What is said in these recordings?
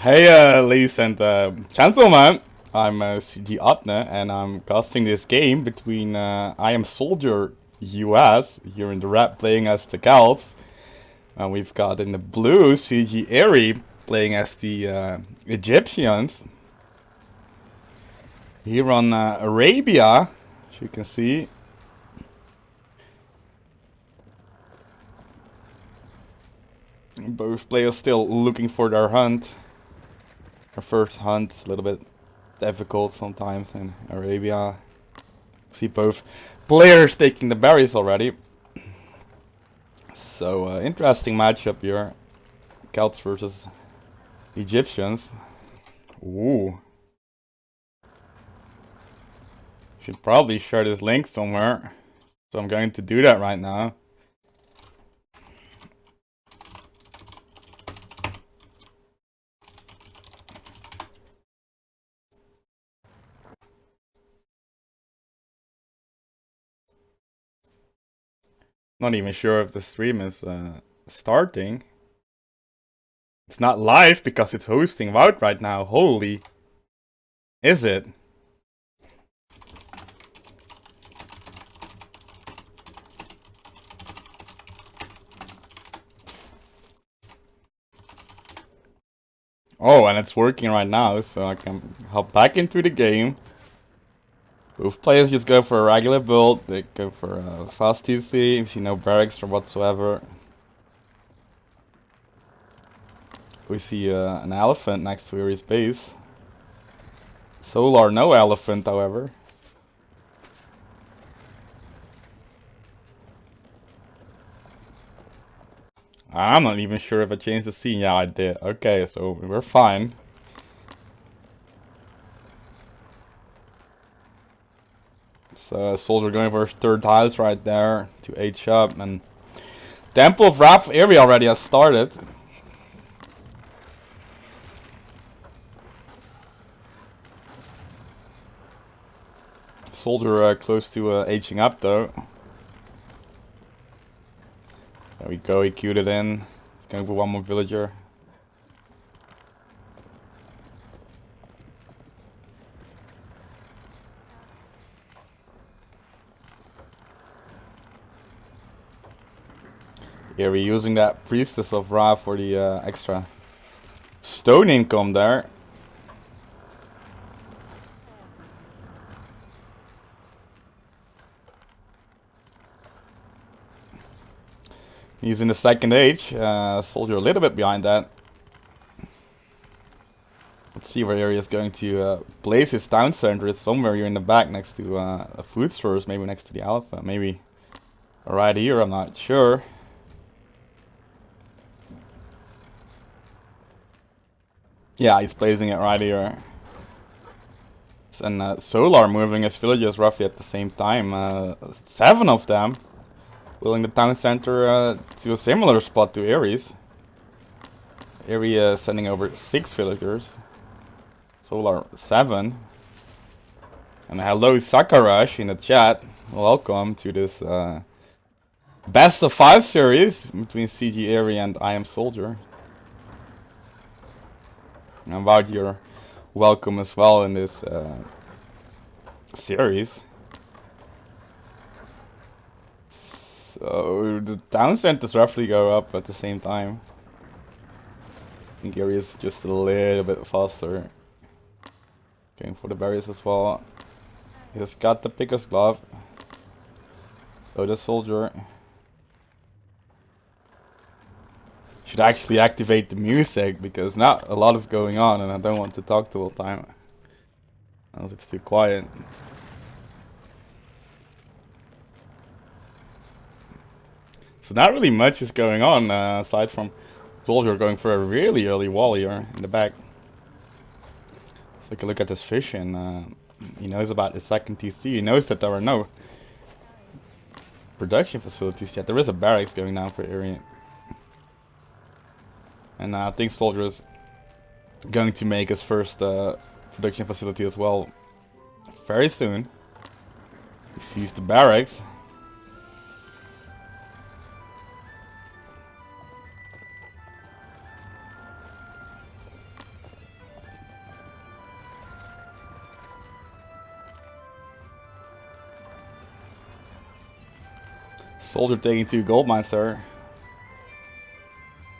Hey, ladies and gentlemen, I'm CG Adne, and I'm casting this game between I Am Soldier US here in the red playing as the Celts, and we've got in the blue CG Airy playing as the Egyptians. Here on Arabia, as you can see. Both players still looking for their hunt. Our first hunt is a little bit difficult sometimes in Arabia. See both players taking the berries already. So interesting matchup here. Celts versus Egyptians. Ooh. Should probably share this link somewhere. So I'm going to do that right now. Not even sure if the stream is starting. It's not live because it's hosting out right now. Holy. Is it? Oh, and it's working right now, so I can hop back into the game. Both players just go for a regular build, they go for a fast TC, you see no barracks or whatsoever. We see an elephant next to Ares' base. Solar, no elephant, however. I'm not even sure if I changed the scene. Yeah, I did. Okay, so we're fine. So Soldier going for his third house right there to H up, and Temple of Wrath area already has started. Soldier close to aging up though. There we go, he queued it in. He's going for one more villager. Here we're using that Priestess of Ra for the extra stone income there. He's in the second age. Soldier a little bit behind that. Let's see where he is going to place his town center. It's somewhere here in the back next to a food source, maybe next to the Alpha. Maybe right here, I'm not sure. Yeah, he's placing it right here. And Solar moving his villages roughly at the same time. 7 of them. Building the town center to a similar spot to Ares. Ares sending over 6 villagers. Solar 7. And hello Sakarash in the chat. Welcome to this best of 5 series between CG Airy and I Am Soldier. And about your welcome as well in this series. So the town centers roughly go up at the same time. I think Airy is just a little bit faster. Going for the berries as well. He's got the Picker's Glove. So the Soldier should actually activate the music because not a lot is going on and I don't want to talk the whole time. Else it's too quiet. So not really much is going on aside from Soldier going for a really early wall here in the back. Let's take a look at this vision. He knows about the second TC. He knows that there are no production facilities yet. There is a barracks going down for Airy. And I think Soldier is going to make his first production facility as well very soon. He sees the barracks. Soldier taking 2 gold mines there.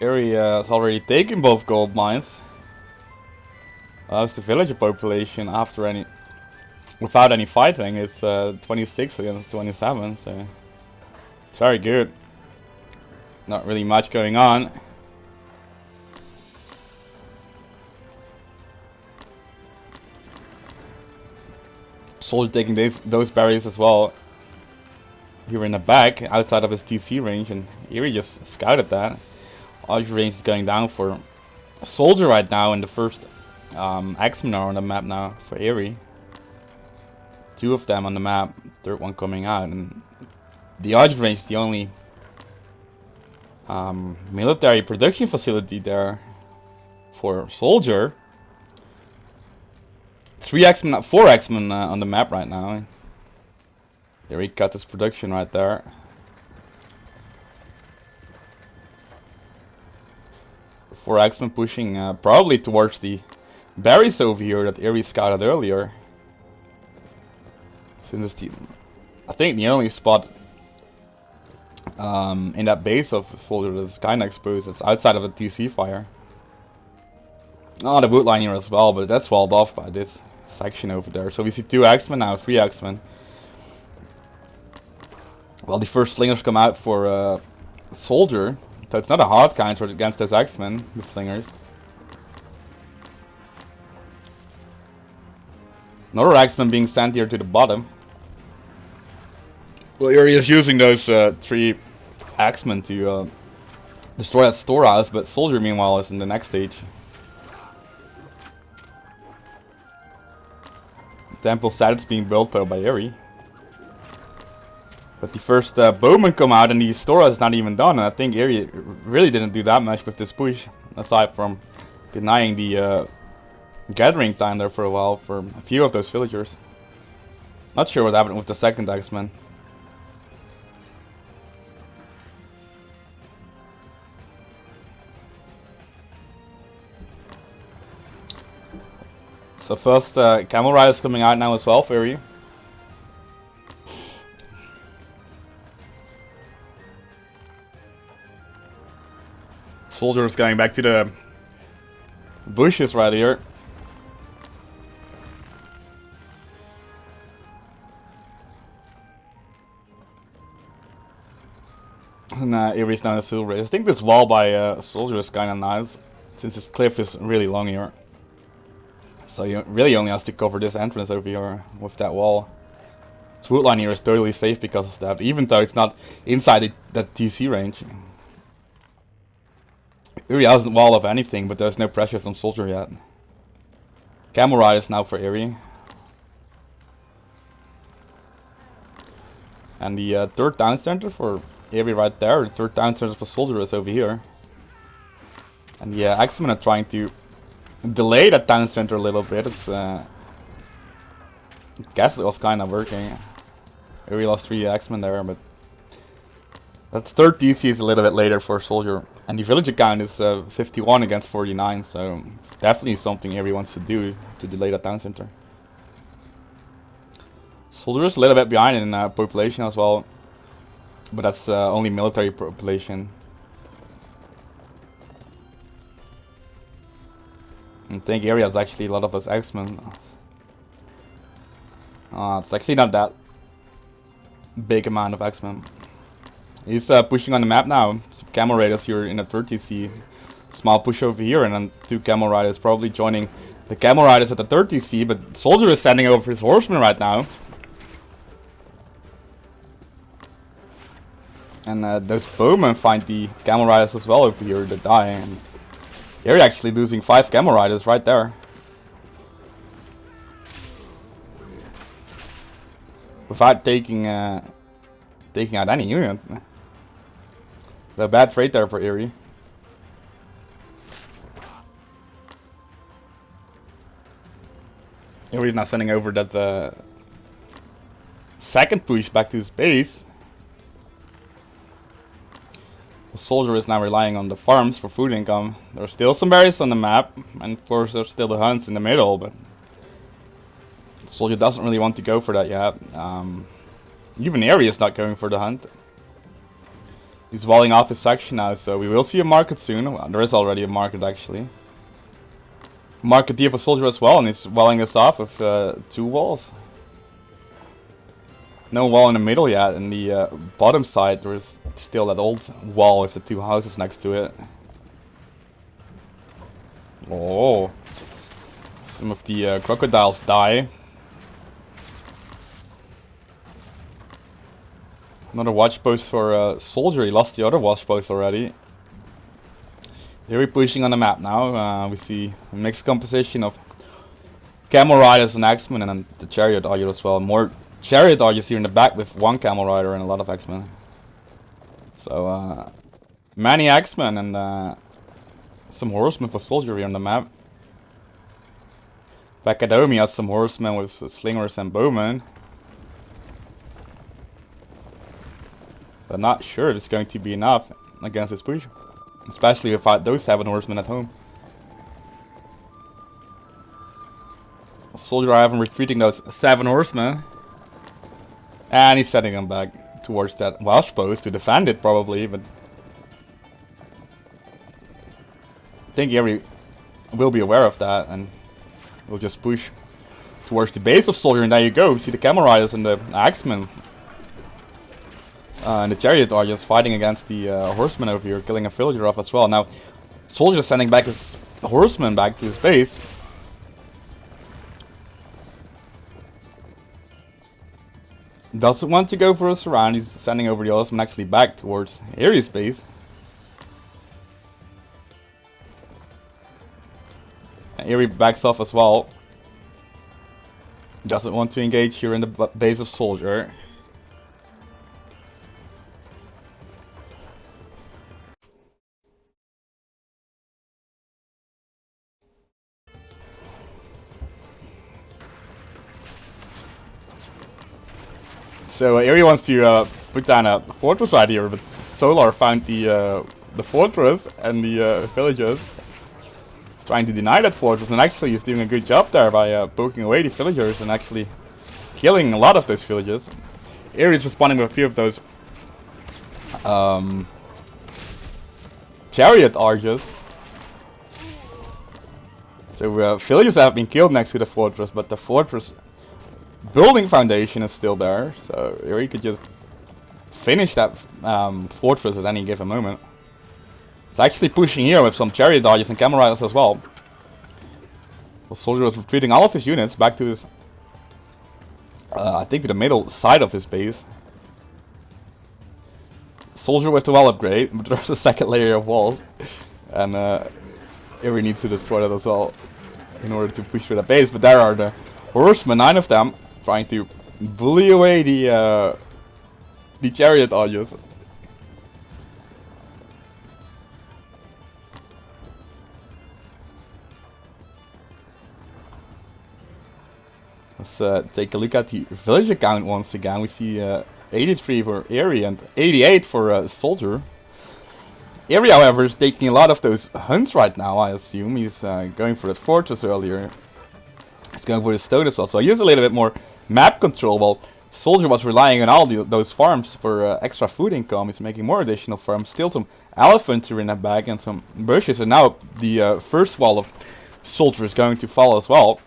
Area has already taken both gold mines. How's the villager population after any... without any fighting? It's 26 against 27, so... it's very good. Not really much going on. Soldier taking those berries as well. Here in the back, outside of his TC range, and Eerie just scouted that. Archer range is going down for Soldier right now, and the first X-Men are on the map now for Eerie. 2 of them on the map, third one coming out, and the Archer range is the only military production facility there for Soldier. 3 X-Men, 4 X-Men on the map right now. There he cut his production right there. Four X-Men pushing probably towards the berries over here that Eerie scouted earlier. Since it's the, I think the only spot in that base of Soldier that is kinda exposed. It's outside of a TC fire. Oh, the wood line here as well, but that's walled off by this section over there. So we see 2 X-Men now, 3 X-Men. Well, the first slingers come out for Soldier. So it's not a hard counter against those X-Men, the slingers. Another X-Men being sent here to the bottom. Well, Eerie is using those 3 X-Men to destroy that storehouse, but Soldier meanwhile is in the next stage. Temple set is being built though by Eerie. But the first bowmen come out and the storehouse is not even done, and I think Eerie really didn't do that much with this push, aside from denying the gathering time there for a while for a few of those villagers. Not sure what happened with the second X-Men. So first Camel Rider is coming out now as well for Eerie. Soldier is going back to the bushes right here. And Eerie's now in the silver race. I think this wall by Soldier is kind of nice, since this cliff is really long here. So you really only has to cover this entrance over here with that wall. This wood line here is totally safe because of that, even though it's not inside that TC range. Eerie hasn't wall of anything, but there's no pressure from Soldier yet. Camel Ride is now for Eerie. And the third town center for Eerie right there. The third town center for Soldier is over here. And yeah, X-Men are trying to delay that town center a little bit. It's I guess it was kind of working. Eerie lost 3 X-Men there, but that third DC is a little bit later for Soldier. And the villager count is 51 against 49, so it's definitely something Eerie wants to do to delay that town center. Soldier is a little bit behind in population as well, but that's only military population. I think Eerie has actually a lot of those X-Men. It's actually not that big amount of X-Men. He's pushing on the map now. Some Camel Raiders here in the 30C. Small push over here, and then 2 Camel Riders probably joining the Camel Riders at the 30C. But Soldier is sending over his horsemen right now. And those bowmen find the Camel Riders as well over here that die. And they're actually losing 5 Camel Riders right there. Without taking out any unit. It's a bad trade there for Eerie. Eerie's now sending over that second push back to his base. The Soldier is now relying on the farms for food income. There's still some berries on the map, and of course there's still the hunts in the middle, but the Soldier doesn't really want to go for that yet. Even Eerie is not going for the hunt. He's walling off his section now, so we will see a market soon. Well, there is already a market actually. Market D of a soldier as well, and he's walling this off with 2 walls. No wall in the middle yet. In the bottom side, there is still that old wall with the 2 houses next to it. Oh, some of the crocodiles die. Another watch post for soldier. He lost the other watch post already. Here we're pushing on the map now. We see a mixed composition of camel riders and X-Men, and then the chariot archer as well. More chariot archers here in the back with 1 camel rider and a lot of X-Men. So many X-Men and some horsemen for soldier here on the map. Back at home he has some horsemen with slingers and bowmen. But not sure if it's going to be enough against this push. Especially without those 7 horsemen at home. Soldier I have him retreating those 7 horsemen. And he's sending them back towards that watch post to defend it probably, but I think Eerie will be aware of that and will just push towards the base of soldier, and there you go. See the camel riders and the axemen. And the chariot are just fighting against the horsemen over here, killing a villager off as well. Now, soldier is sending back his horseman back to his base. Doesn't want to go for a surround. He's sending over the horseman actually back towards Ares' base. And Eerie backs off as well. Doesn't want to engage here in the base of soldier. So Eerie wants to put down a fortress right here, but Solar found the fortress and the villagers, trying to deny that fortress, and actually he's doing a good job there by poking away the villagers and actually killing a lot of those villagers. Eerie is responding with a few of those chariot archers. So villagers have been killed next to the fortress, but the fortress building foundation is still there, so Eerie could just finish that fortress at any given moment. It's actually pushing here with some chariot archers and camel riders as well. The soldier was retreating all of his units back to his, I think to the middle side of his base. Soldier with the wall upgrade, but there's a second layer of walls, and Eerie needs to destroy that as well in order to push through the base. But there are the horsemen, 9 of them, trying to bully away the chariot archers. Let's take a look at the villager count once again. We see 83 for Eerie and 88 for soldier. Eerie, however, is taking a lot of those hunts right now, I assume. He's going for that fortress earlier. He's going for the stone as well, so he has a little bit more map control, while soldier was relying on all those farms for extra food income. He's making more additional farms, still some elephants in that bag and some bushes, and now the first wall of soldier is going to fall as well.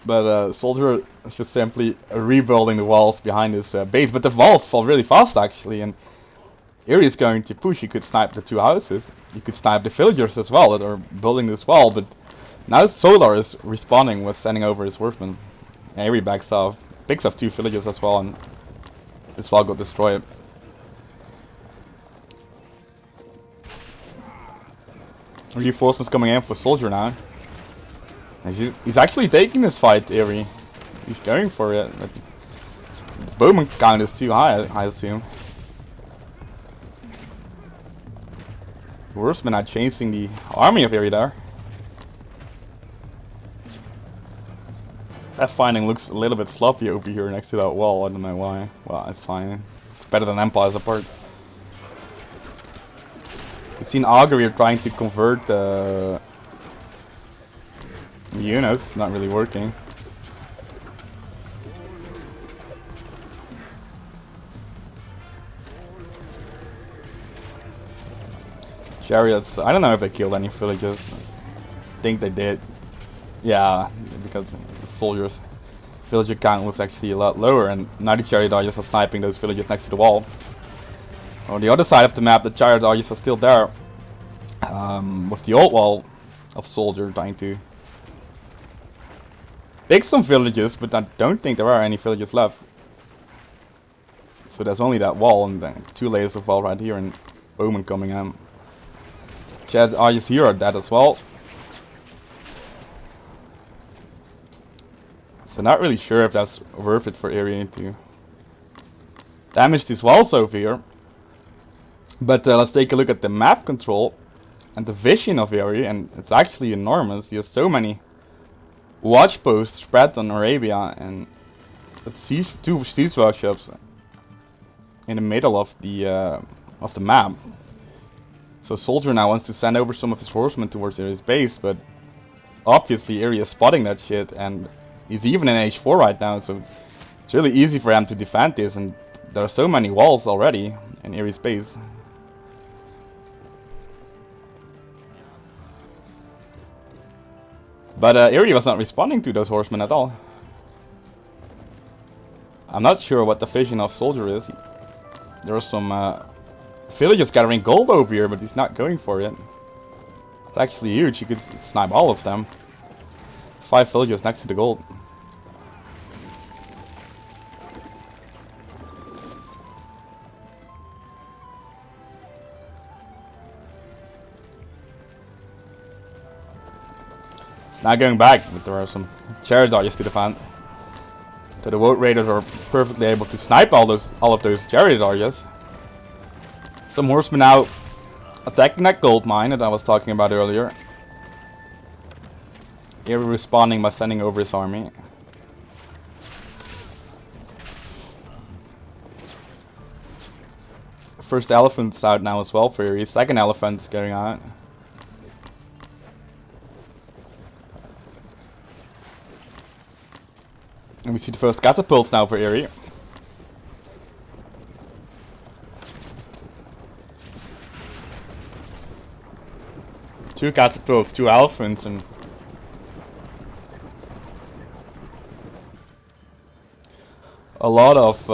But soldier is just simply rebuilding the walls behind his base, but the walls fall really fast actually, and Eerie is going to push. He could snipe the 2 houses, he could snipe the villagers as well that are building this wall, but now Solar is responding with sending over his workmen. Eerie backs off, picks up 2 villages as well, and this wall got destroyed. Reinforcements coming in for soldier now. And he's actually taking this fight, Eerie. He's going for it. But the bowman count is too high, I assume. Horsemen are chasing the army of Eerie there. That finding looks a little bit sloppy over here next to that wall. I don't know why. Well, it's fine. It's better than Empire's apart. We've seen Augur here trying to convert units. Not really working. Chariots, I don't know if they killed any villages. I think they did. Yeah, because the soldiers' villager count was actually a lot lower, and now the chariot archers are sniping those villages next to the wall. On the other side of the map, the chariot archers are still there, with the old wall of soldier trying to pick some villages, but I don't think there are any villages left. So there's only that wall and then 2 layers of wall right here, and bowmen coming in. Chariot archers here are dead as well. So not really sure if that's worth it for area to damage these walls over here. But let's take a look at the map control and the vision of area, and it's actually enormous. There's so many watch posts spread on Arabia, and two siege workshops in the middle of the map. So soldier now wants to send over some of his horsemen towards Area's base, but obviously Area is spotting that shit, and he's even in H4 right now, so it's really easy for him to defend this, and there are so many walls already in Area's base. But Area was not responding to those horsemen at all. I'm not sure what the vision of soldier is. There are some villagers gathering gold over here, but he's not going for it. It's actually huge. You could snipe all of them. 5 villagers next to the gold. It's now going back, but there are some chariot archers to defend. So the Woad Raiders are perfectly able to snipe all of those chariot archers. Some horsemen now attacking that gold mine that I was talking about earlier. Here responding by sending over his army. First elephant's out now as well for Erie. Second elephant is going out. And we see the first catapults now for Erie. Two catapults, 2 elephants, and a lot of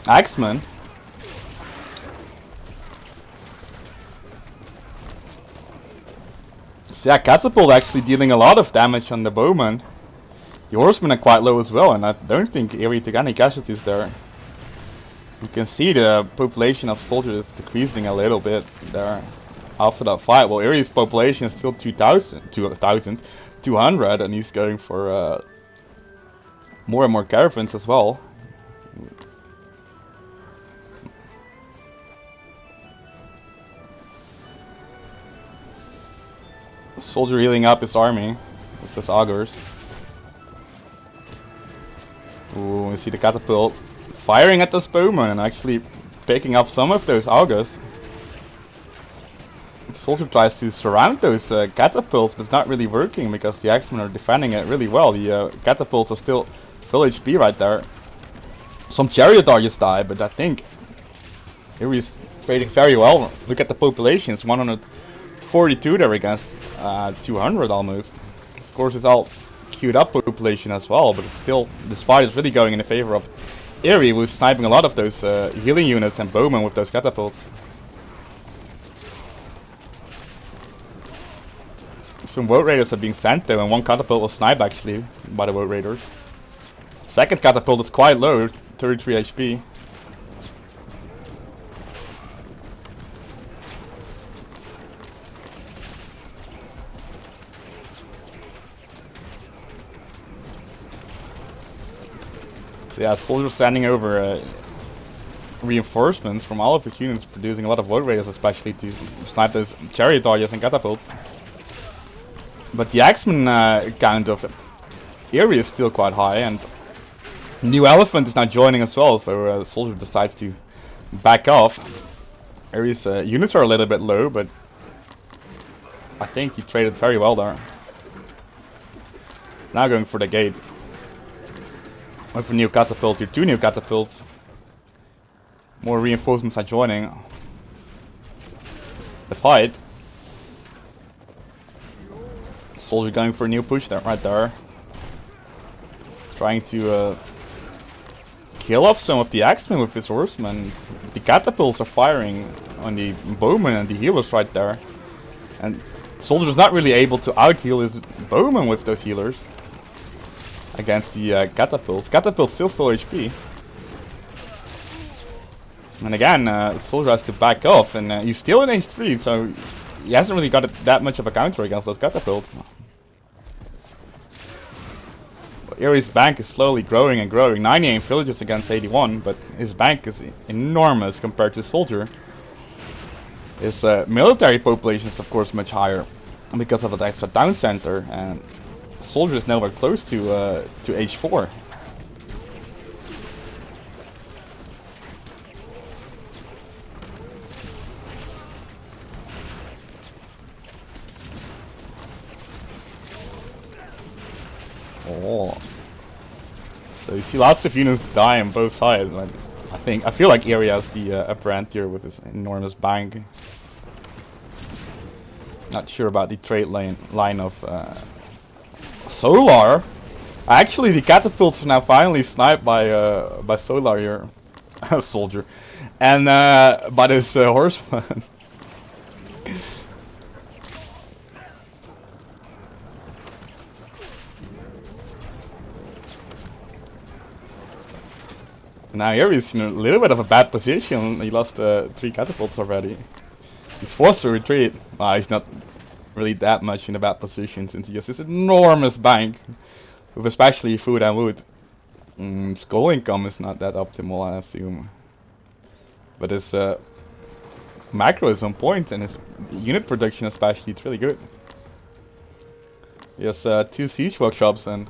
axemen. So yeah, catapult actually dealing a lot of damage on the bowman. The horsemen are quite low as well, and I don't think Erie took any casualties there. You can see the population of soldiers decreasing a little bit there after that fight. Well, Erie's population is still 2,200, and he's going for more and more caravans as well. Soldier healing up his army with his augurs. Ooh, we see the catapult firing at those bowmen and actually picking up some of those augurs. The soldier tries to surround those catapults, but it's not really working because the axemen are defending it really well. The catapults are still full HP right there. Some chariot archers die, but I think here he's trading very well. Look at the population, it's 142 there against 200 almost. Of course it's all queued up population as well, but it's still, this fight is really going in the favor of Erie, who's sniping a lot of those healing units and bowmen with those catapults. Some Woad Raiders are being sent though, and 1 catapult was sniped actually by the Woad Raiders. Second catapult is quite low, 33 HP. So yeah, soldiers sending over reinforcements from all of the units, producing a lot of Woad Raiders especially to snipe those chariot archers and catapults. But the axeman count of Erie is still quite high, and new elephant is now joining as well, so the soldier decides to back off. Erie's units are a little bit low, but I think he traded very well there. Now going for the gate. With a new catapult here, 2 new catapults. More reinforcements are joining the fight. Soldier going for a new push there, right there. Trying to kill off some of the axemen with his horsemen. The catapults are firing on the bowmen and the healers right there. And Soldier's not really able to out-heal his bowmen with those healers against the catapults. Catapults still full HP. And again, Soldier has to back off, and he's still in H3, so he hasn't really got that much of a counter against those catapults. Erie's bank is slowly growing and growing. 98 villages against 81, but his bank is enormous compared to Soldier. His military population is of course much higher because of that extra town center, and Soldier is nowhere close to H4. Oh. So you see lots of units die on both sides. I feel like Area has the upper hand here with his enormous bank. Not sure about the trade line of Solar. Actually, the catapults are now finally sniped by Solar here, Soldier, and by this horseman. Now here he's in a little bit of a bad position. He lost 3 catapults already. He's forced to retreat. He's not really that much in a bad position since he has this enormous bank with especially food and wood. Skull income is not that optimal, I assume. But his macro is on point, and his unit production especially is really good. He has 2 siege workshops and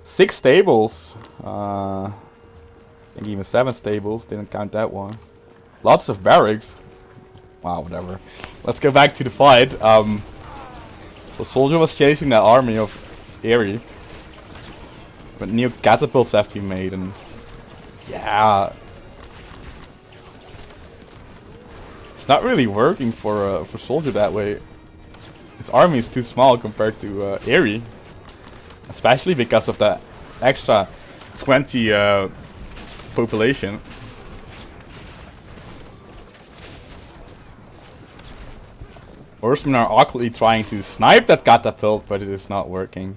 6 stables. I think even 7 stables, didn't count that one. Lots of barracks. Wow, whatever. Let's go back to the fight. So Soldier was chasing that army of Aerie. But new catapults have been made, and yeah. It's not really working for Soldier that way. His army is too small compared to Aerie. Especially because of that extra 20 population. Horsemen are awkwardly trying to snipe that catapult, but it is not working.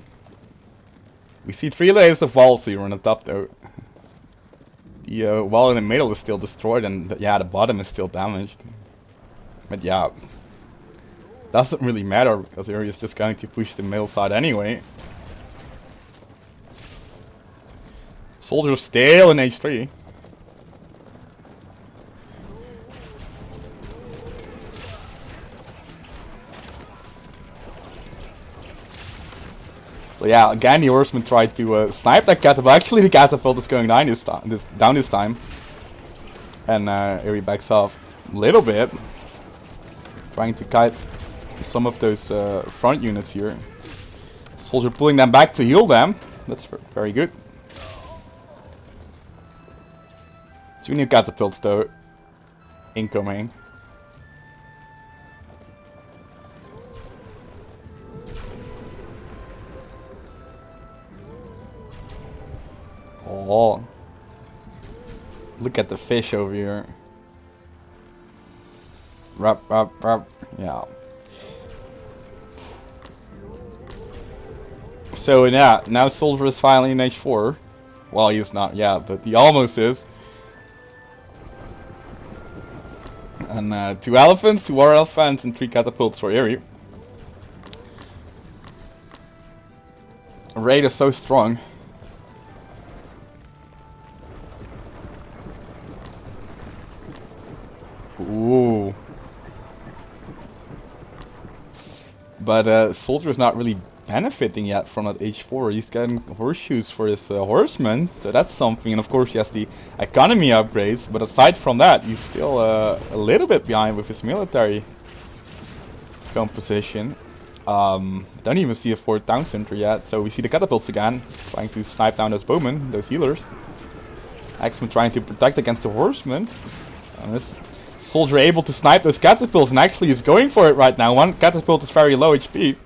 We see 3 layers of walls here on the top though. The wall in the middle is still destroyed, and yeah, the bottom is still damaged. But yeah, doesn't really matter because Aerie is just going to push the middle side anyway. Soldier still in H3. So yeah, again the horseman tried to snipe that catapult. Actually the catapult is going down this time. And Aerie backs off a little bit. Trying to kite some of those front units here. Soldier pulling them back to heal them. That's very good. 2 new catapults though, incoming. Oh, look at the fish over here. Rup, rup, rup. Yeah. So yeah, now Soldier is finally in H4. Well, he's not yet, but he almost is. And 2 elephants, 2 war elephants, and 3 catapults for Aerie. Raid is so strong. Ooh. But Soldier is not really benefiting yet from that H4. He's getting horseshoes for his horsemen, so that's something. And of course he has the economy upgrades, but aside from that, he's still a little bit behind with his military composition. Don't even see a 4th town center yet, so we see the catapults again, trying to snipe down those bowmen, those healers. Axeman trying to protect against the horseman. And this soldier able to snipe those catapults and actually is going for it right now. One catapult is very low HP.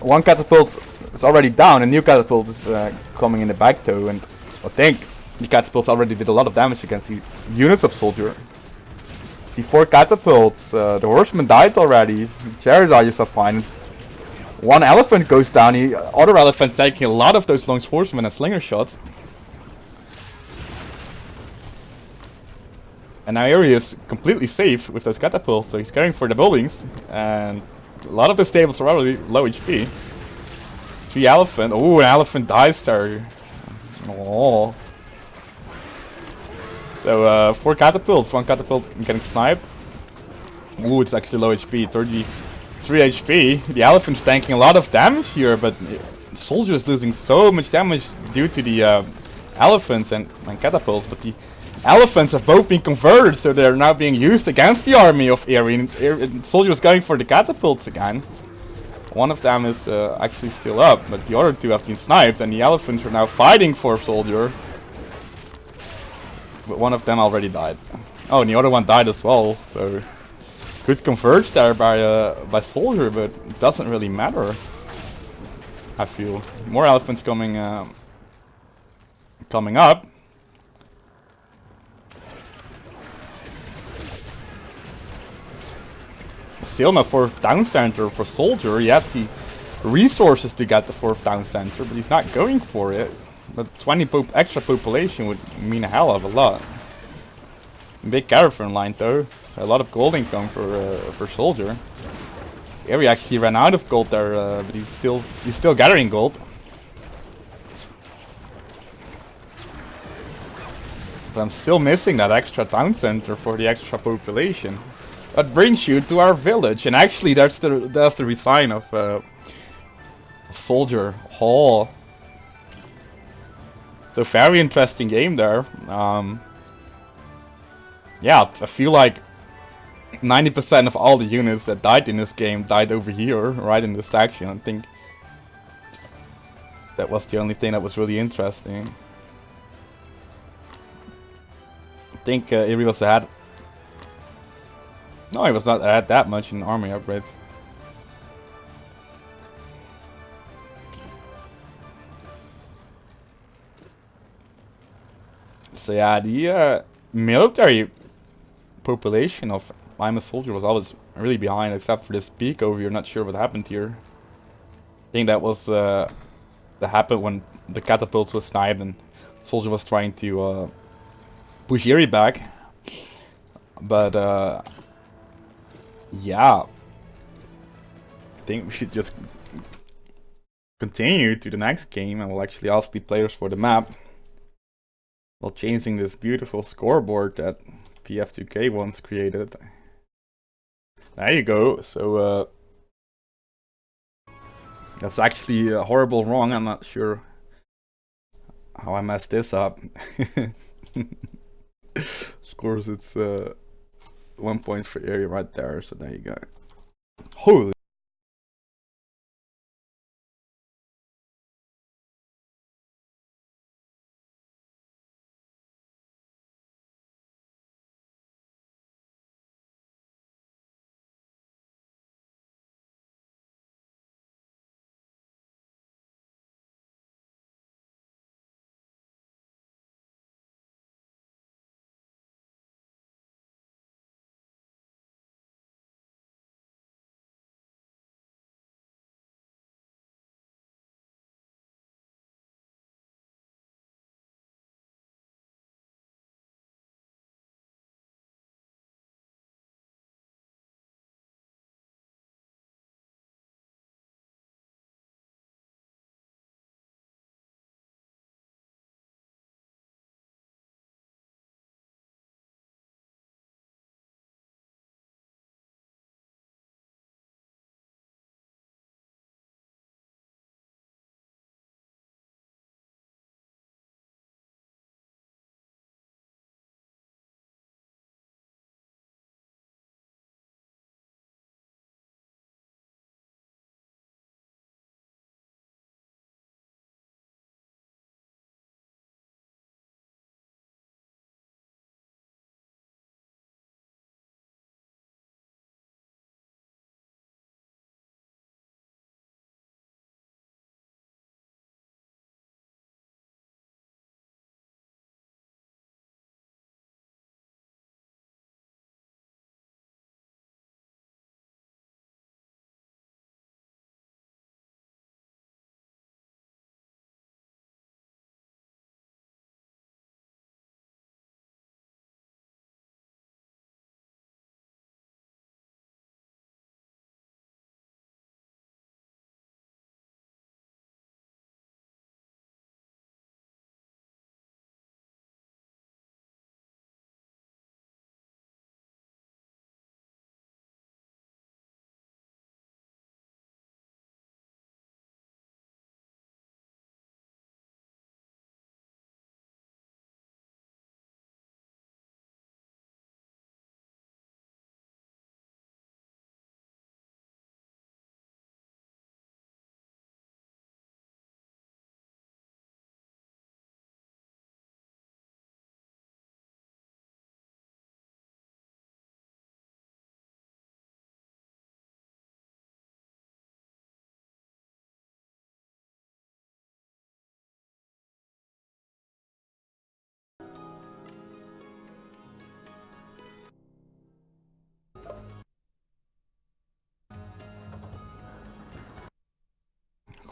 One catapult is already down, a new catapult is coming in the back though, and I think the catapults already did a lot of damage against the units of soldier. See, 4 catapults, the horseman died already, the chariots are fine. One elephant goes down, the other elephant taking a lot of those long horsemen and slinger shots. And now Eri is completely safe with those catapults, so he's going for the buildings. And a lot of the stables are already low HP. 3 elephant. Oh, an elephant dies there. Oh. So 4 catapults. 1 catapult getting sniped. Ooh, it's actually low HP. 33 HP. The elephant's tanking a lot of damage here, but the soldier is losing so much damage due to the elephants and catapults. But the elephants have both been converted, so they're now being used against the army of Eri. And the soldier is going for the catapults again. One of them is actually still up, but the other 2 have been sniped, and the elephants are now fighting for soldier. But one of them already died. Oh, and the other one died as well, so good converge there by soldier, but it doesn't really matter. I feel more elephants coming up. Still no 4th town center for soldier. He had the resources to get the 4th town center, but he's not going for it. But 20 extra population would mean a hell of a lot. Big caravan line though, so a lot of gold income for soldier. Eri actually ran out of gold there, but he's still gathering gold. But I'm still missing that extra town center for the extra population. That brings you to our village, and actually that's the resign of soldier hall. So very interesting game there. Yeah, I feel like 90% of all the units that died in this game died over here, right in this section. I think that was the only thing that was really interesting. I think Eri was ahead. No, he was not ahead that much in army upgrades. So yeah, the military population of I'm a Soldier was always really behind, except for this peak over here. Not sure what happened here. I think that was that happened when the catapults was sniped and Soldier was trying to push Eri back. But yeah, I think we should just continue to the next game, and we'll actually ask the players for the map while changing this beautiful scoreboard that PF2K once created. There you go. So that's actually horrible wrong. I'm not sure how I messed this up. Of course, it's 1 point for area right there. So there you go. Holy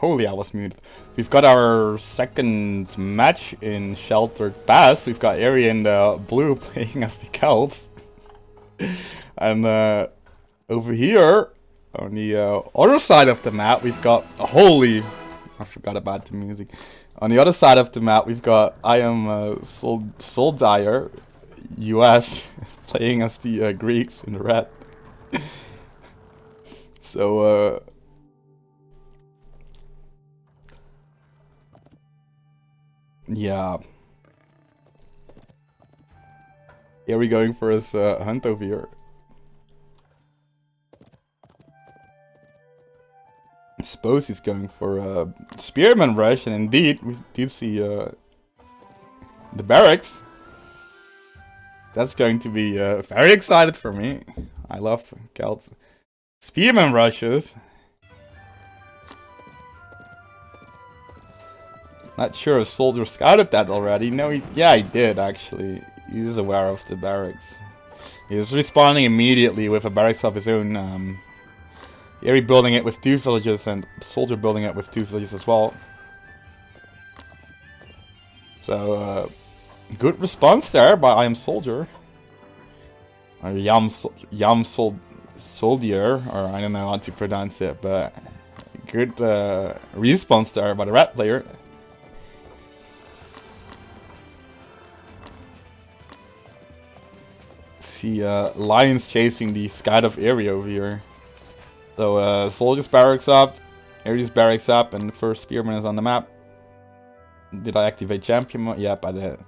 Holy, I was muted. We've got our second match in Sheltered Pass. We've got Ari in the blue playing as the Celts. And over here, on the other side of the map, we've got... Holy... I forgot about the music. On the other side of the map, we've got I am Soldire, US, playing as the Greeks in the red. So, yeah. Here we going for his hunt over here. I suppose he's going for a spearman rush, and indeed, we do see the barracks. That's going to be very excited for me. I love Celt spearman rushes. Not sure if Soldier scouted that already. No, yeah, he did actually. He's aware of the barracks. He was responding immediately with a barracks of his own. Ari building it with 2 villages and Soldier building it with 2 villages as well. So, good response there by I am Soldier. Or Soldier, or I don't know how to pronounce it, but good response there by the red player. See lions chasing the scout of Ari over here. So Soldier's barracks up, Ari's barracks up, and the first spearman is on the map. Did I activate champion mode? Yep, I did.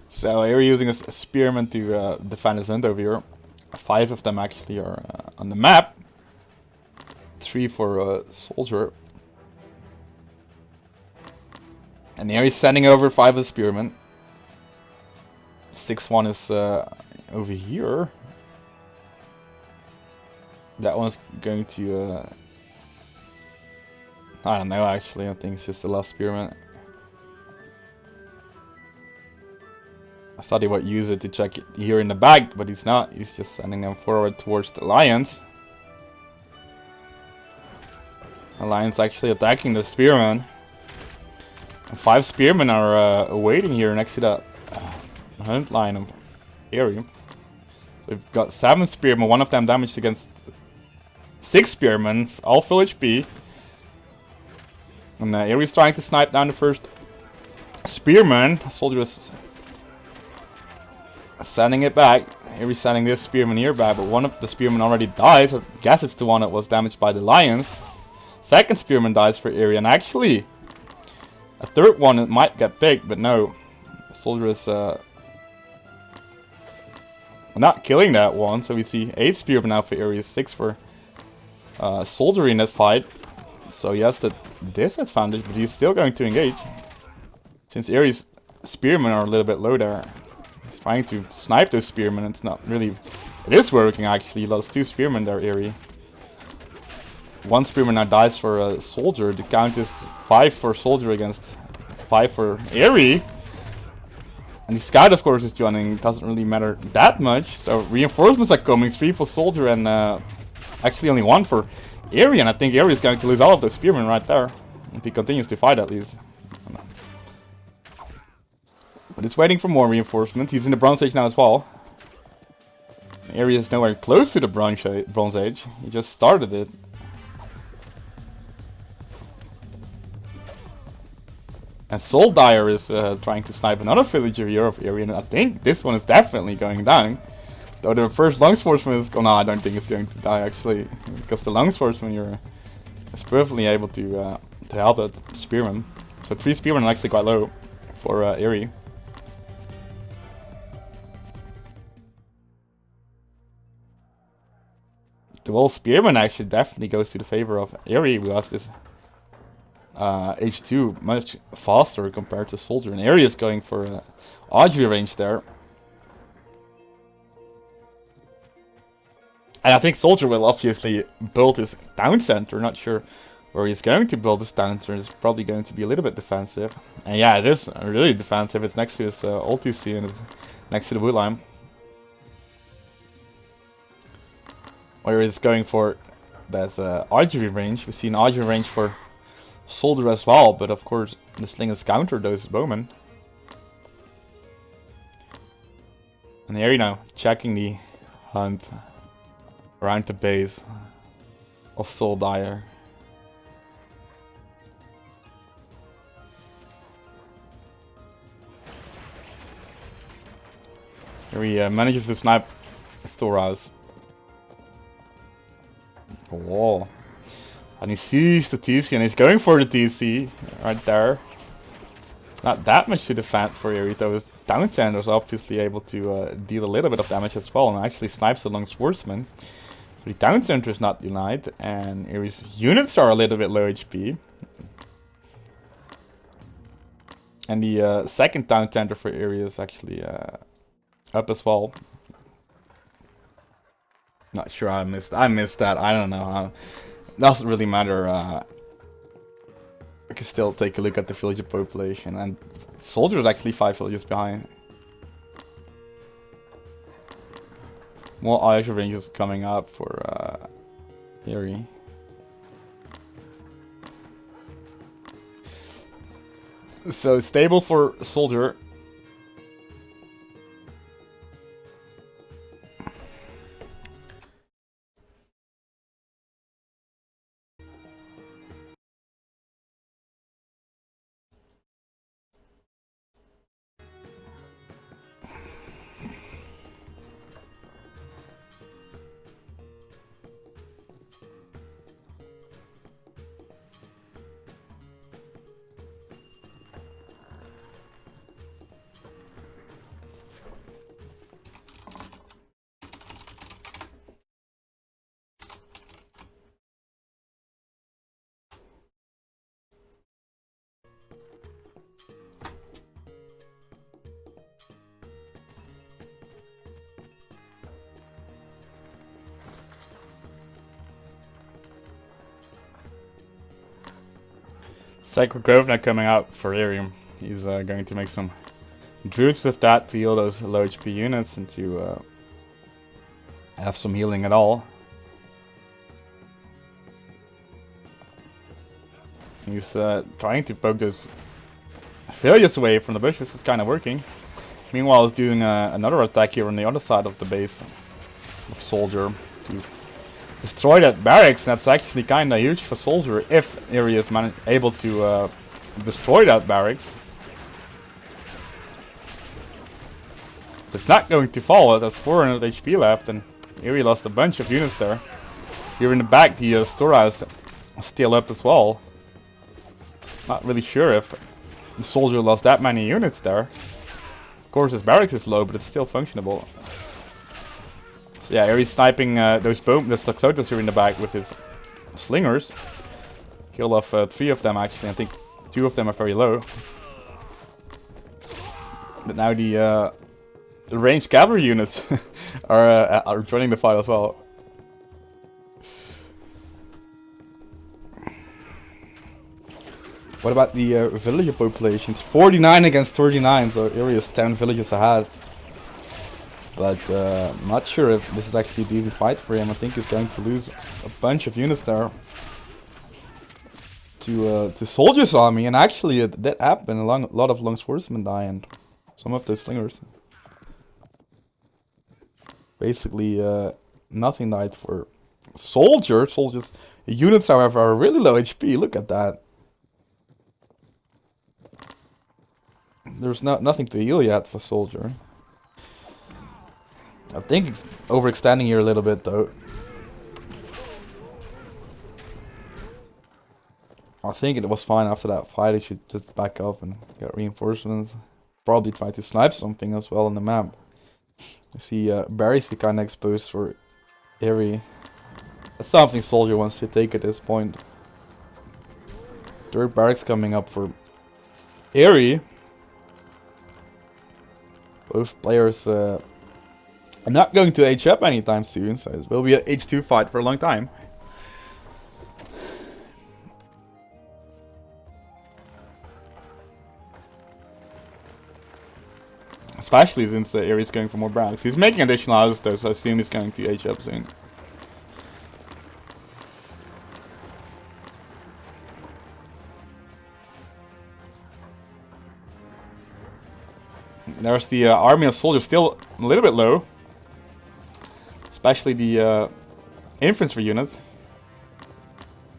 So here we're using a spearman to defend his hunt over here. 5 of them actually are on the map. 3 for Soldier. And here he's sending over 5 of spearmen. 6-1 is over here. That one's going to... I don't know actually, I think it's just the last spearman. I thought he would use it to check it here in the back, but he's not. He's just sending them forward towards the lions. The lions actually attacking the spearmen. And 5 spearmen are waiting here next to the hunt line of Ari. So we've got 7 spearmen, 1 of them damaged against 6 spearmen, all full HP. And Ari's trying to snipe down the first spearman. Soldier is sending it back. Here he's sending this spearman here back, but one of the spearmen already dies. I guess it's the one that was damaged by the lions. Second spearman dies for Ari, and actually a third one it might get picked, but no. Soldier is not killing that one, so we see 8 spearmen now for Ari, 6 for Soldier in that fight. So he has the disadvantage, but he's still going to engage. Since Ari's spearmen are a little bit low there. Trying to snipe those spearmen, it's not really... It is working actually, he lost 2 spearmen there, Ari. 1 spearman now dies for a Soldier, the count is 5 for Soldier against 5 for Ari. And the scout of course is joining, doesn't really matter that much. So reinforcements are coming, 3 for Soldier and actually only 1 for Ari. And I think Ari is going to lose all of those spearmen right there. If he continues to fight at least. But it's waiting for more reinforcement. He's in the Bronze Age now as well. The area is nowhere close to the Bronze Age. He just started it. And Soldire is trying to snipe another villager here of Ari, and I think this one is definitely going down. Though the first Longswordsman is... Oh no, I don't think it's going to die actually. Because the Longswordsman here is perfectly able to help that Spearman. So 3 Spearmen are actually quite low for Ari. The whole Spearman actually definitely goes to the favor of Aerie, who has this H2 much faster compared to Soldier. And Aerie is going for archery range there. And I think Soldier will obviously build his town center. Not sure where he's going to build his town center. It's probably going to be a little bit defensive. And yeah, it is really defensive. It's next to his ulti and it's next to the wood line. Where he's going for that archery range. We see an archery range for Soldier as well, but of course the sling is counter those bowmen. And here you know, checking the hunt around the base of Soul Dyer. Here he manages to snipe Storehouse. Whoa. And he sees the TC and he's going for the TC right there. Not that much to defend for Aerie though. His Town Center is obviously able to deal a little bit of damage as well and actually snipes along Swordsman. The Town Center is not denied and Aerie's units are a little bit low HP. And the second Town Center for Aerie is actually up as well. Not sure I missed that. I don't know. Doesn't really matter. I can still take a look at the villager population, and Soldier is actually 5 villages behind. More Irish ranges coming up for Aerie. So stable for Soldier. Sacred Grove now coming out for Aerie. He's going to make some druids with that to heal those low HP units and to have some healing at all. He's trying to poke those failures away from the bushes. It's kind of working. Meanwhile, he's doing another attack here on the other side of the base of Soldier to destroy that barracks. That's actually kind of huge for Soldier if Aerie is able to destroy that barracks. It's not going to fall. That's 400 HP left, and Aerie lost a bunch of units there. Here in the back, the storehouse is still up as well. Not really sure if the Soldier lost that many units there. Of course, his barracks is low, but it's still functionable. So yeah, Aerie's sniping those Toxotas here in the back with his slingers. Kill off 3 of them actually. I think 2 of them are very low. But now the ranged cavalry units are joining the fight as well. What about the villager populations? 49 against 39, so Aerie is 10 villages ahead. But I'm not sure if this is actually a decent fight for him. I think he's going to lose a bunch of units there to Soldier's army. And actually it did happen. A lot of long swordsmen die and some of the slingers. Basically nothing died for Soldier. Soldier's units, however, are really low HP. Look at that. There's nothing to heal yet for Soldier. I think it's overextending here a little bit though. I think it was fine after that fight. He should just back up and get reinforcements. Probably try to snipe something as well on the map. You see Barry's kind of exposed for Aerie. That's something Soldier wants to take at this point. Third barracks coming up for Airy. Both players are not going to H up anytime soon, so it will be an H2 fight for a long time. Especially since Airy is going for more barracks. He's making additional houses though, so I assume he's going to H up soon. There's the army of soldiers, still a little bit low. Especially the infantry units.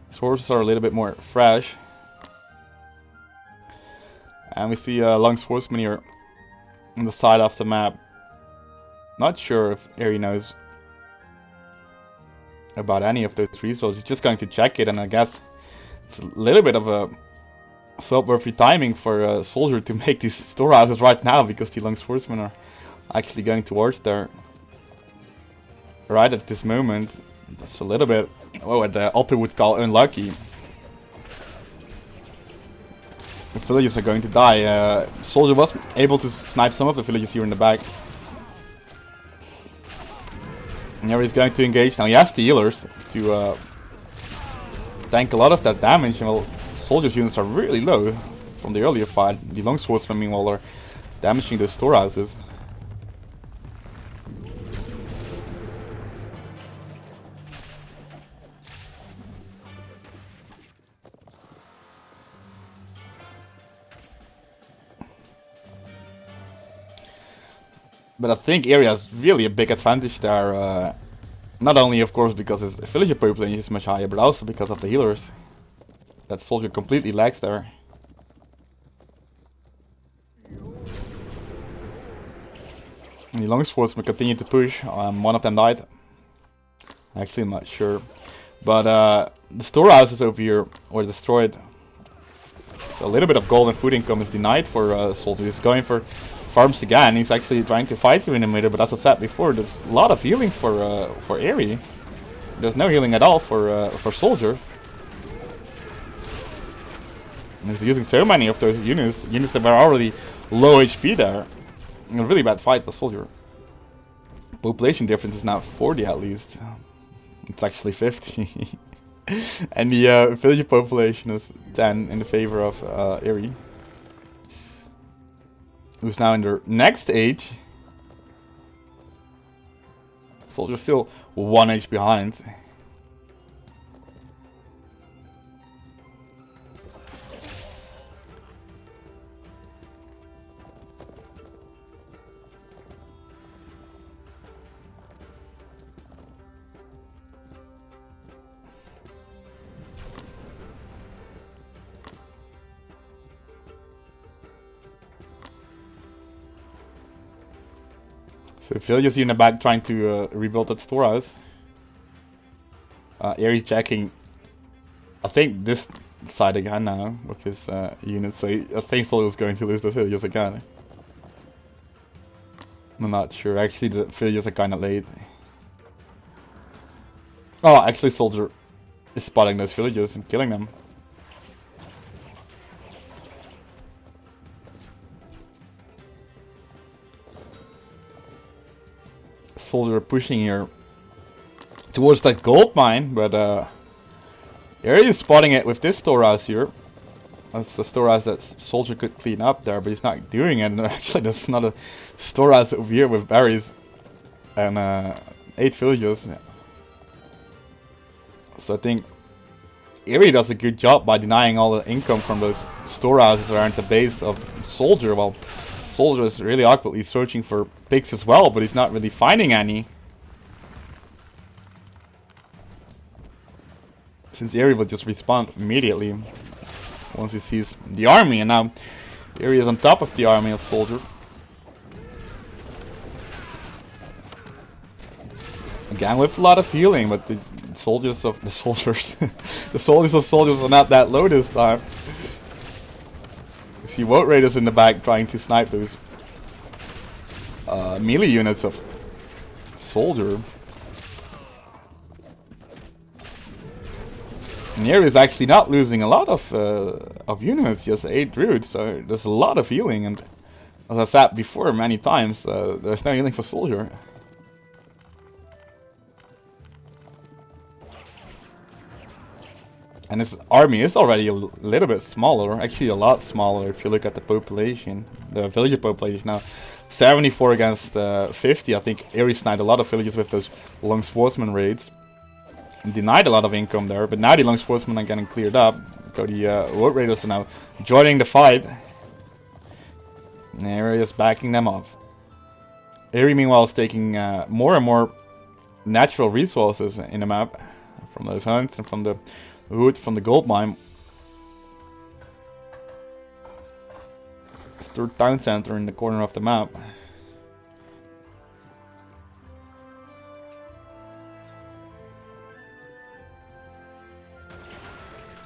His horses are a little bit more fresh. And we see long swordsmen here on the side of the map. Not sure if Airy knows about any of those resources. He's just going to check it, and I guess it's a little bit of a sword-worthy timing for a soldier to make these storehouses right now, because the long swordsmen are actually going towards there right at this moment. That's a little bit what Otto would call unlucky. The villages are going to die. Soldier was able to snipe some of the villages here in the back. And now he's going to engage. Now he has the healers to tank a lot of that damage. And well, soldiers' units are really low from the earlier fight. The long swordsmen, meanwhile, are damaging the storehouses. But I think Airy has really a big advantage there. Not only, of course, because his villager population is much higher, but also because of the healers. That soldier completely lacks there. And the long swordsmen continue to push. One of them died. Actually, I'm not sure. But the storehouses over here were destroyed. So a little bit of gold and food income is denied for soldier. He's going for farms again. He's actually trying to fight you in the middle, but as I said before, there's a lot of healing for Airy. There's no healing at all for soldier. And he's using so many of those units that were already low HP there. A really bad fight for soldier. Population difference is now 40 at least. It's actually 50. And the villager population is 10 in the favor of Airy, who's now in their next age. Soldier still 1 age behind. So villagers here in the back trying to rebuild that storehouse. Airy checking, I think, this side again now with his units. So I think Soldier is going to lose the villagers again. I'm not sure. Actually, the villagers are kind of late. Oh, actually, Soldier is spotting those villagers and killing them. Soldier pushing here towards that gold mine, but Airy is spotting it with this storehouse here. That's a storehouse that Soldier could clean up there, but he's not doing it. And actually, there's another storehouse over here with berries and 8 villagers. Yeah. So I think Airy does a good job by denying all the income from those storehouses around the base of Soldier, while Soldier is really awkwardly searching for pigs as well, but he's not really finding any. Since Airy will just respawn immediately once he sees the army, and now Airy is on top of the army of Soldier. Again with a lot of healing, but the soldiers of the soldiers the soldiers of soldiers are not that low this time. You see Woad Raiders in the back trying to snipe those melee units of Soldier. Neri is actually not losing a lot of units, just 8 roots, so there's a lot of healing, and as I said before many times, there's no healing for Soldier. And his army is already a little bit smaller, actually a lot smaller if you look at the population, the villager population now. 74 against 50, I think Ares sniped a lot of villages with those long swordsman raids. And denied a lot of income there, but now the long swordsmen are getting cleared up. So the road raiders are now joining the fight. And Ares is backing them off. Ares meanwhile is taking more and more natural resources in the map. From those hunts and from the wood, from the gold mine. Third town center in the corner of the map.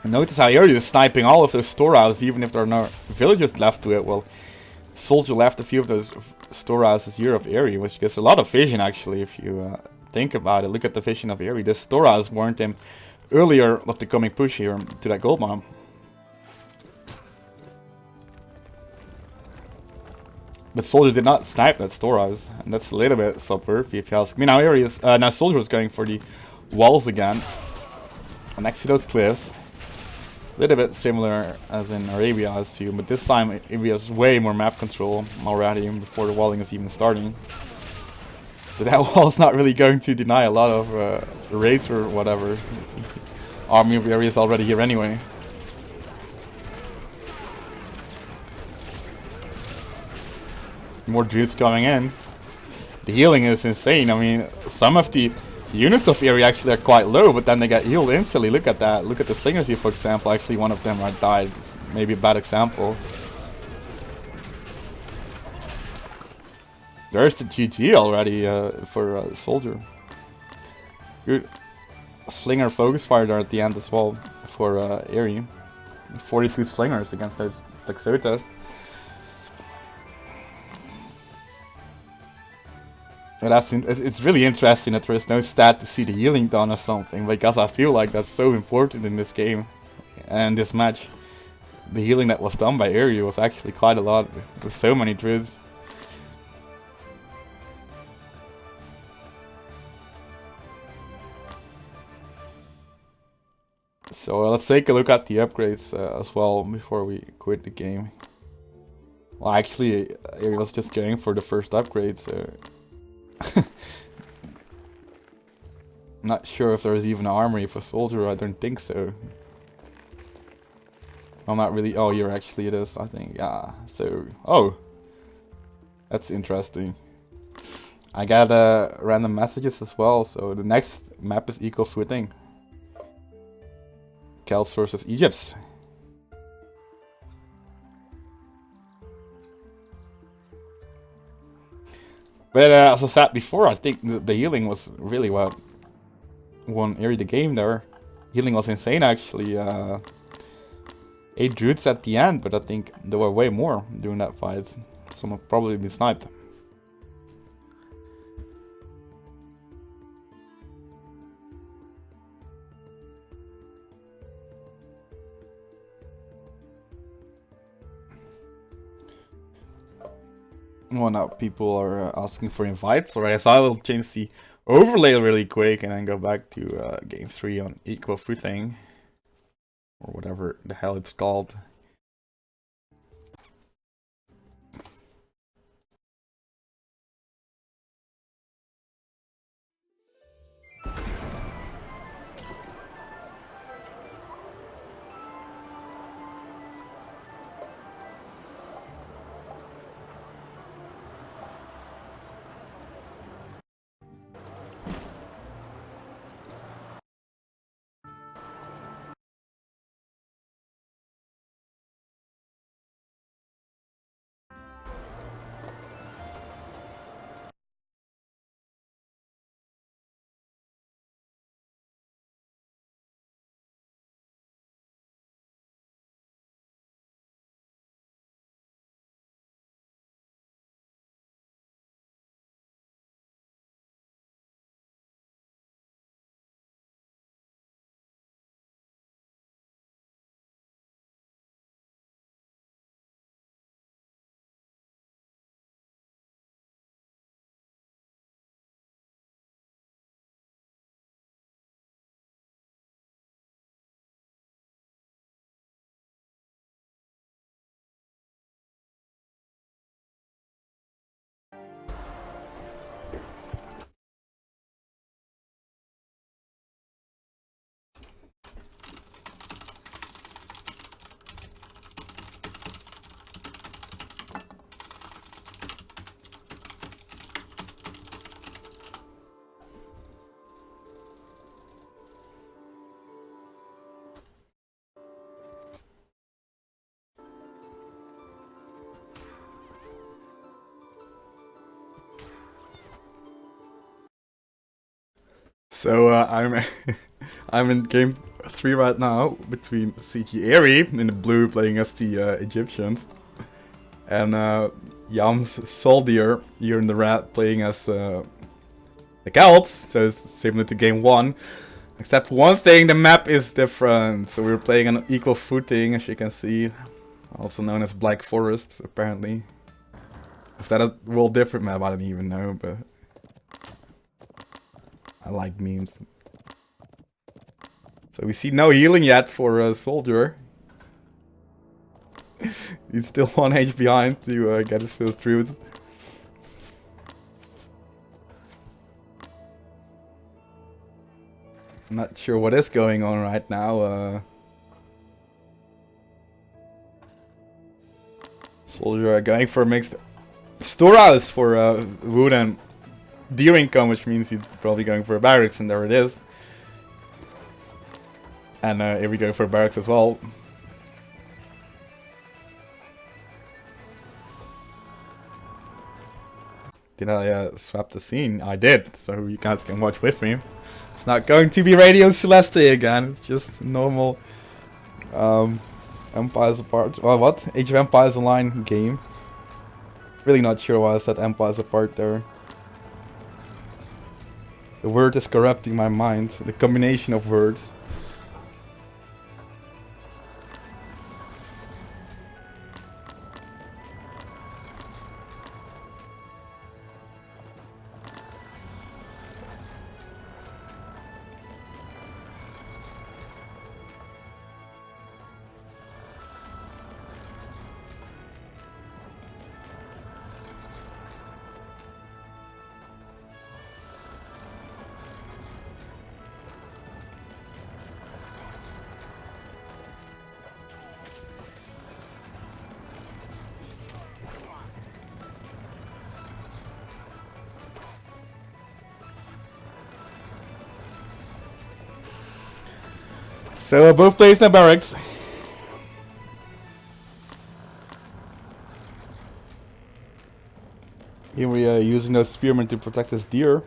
Notice how Ares is sniping all of those storehouses, even if there are no villages left to it. Well, Soldier left a few of those storehouses here of Ares, which gives a lot of vision actually, if you think about it. Look at the vision of Ares. This storehouse warned him earlier of the coming push here to that gold mine. But Soldier did not snipe that storehouse, and that's a little bit subversive if you ask me. Now now Soldier is going for the walls again, next to those cliffs. A little bit similar as in Arabia, I assume, but this time Arabia has way more map control already before the walling is even starting. So that wall is not really going to deny a lot of raids or whatever. Army of Arabia is already here anyway. More dudes coming in. The healing is insane. I mean, some of the units of Ares actually are quite low, but then they get healed instantly. Look at that. Look at the slingers here, for example. Actually, one of them died. It's maybe a bad example. There's the GG already for Soldier. Good slinger focus fire there at the end as well for Ares. 43 slingers against those Taxotas. It's really interesting that there is no stat to see the healing done or something, because I feel like that's so important in this game and this match. The healing that was done by Ares was actually quite a lot, with so many druids. So let's take a look at the upgrades as well before we quit the game. Well, actually, Ares was just going for the first upgrade, so not sure if there's even an armory for Soldier. I don't think so. I'm not really. Oh, here actually it is, I think. Yeah. So, oh, that's interesting. I got random messages as well. So the next map is equal footing. Celts versus Egypt. But as I said before, I think the healing was really what won Ares the game there. Healing was insane actually. 8 druids at the end, but I think there were way more during that fight. Some have probably been sniped. Well, now people are asking for invites already, so I will change the overlay really quick and then go back to game 3 on equal footing, or whatever the hell it's called. So I'm I'm in game 3 right now between CG Airy in the blue playing as the Egyptians, and Yams Soldier here in the red playing as the Celts. So it's similar to game 1, except for one thing: the map is different. So we're playing on equal footing, as you can see, also known as Black Forest apparently. Is that a world different map? I don't even know, but I like memes. So we see no healing yet for a Soldier. He's still 1 HP behind to get his first truth. I'm not sure what is going on right now. Soldier going for a mixed storehouse for wood and deer income, which means he's probably going for a barracks, and there it is. And here we go for barracks as well. Did I swap the scene? I did, so you guys can watch with me. It's not going to be Radio Celeste again, it's just normal Empires Apart. Well, what? Age of Empires Online game. Really not sure why I said Empires Apart there. The word is corrupting my mind, the combination of words. So both players in the barracks. Here we are using those spearmen to protect his deer.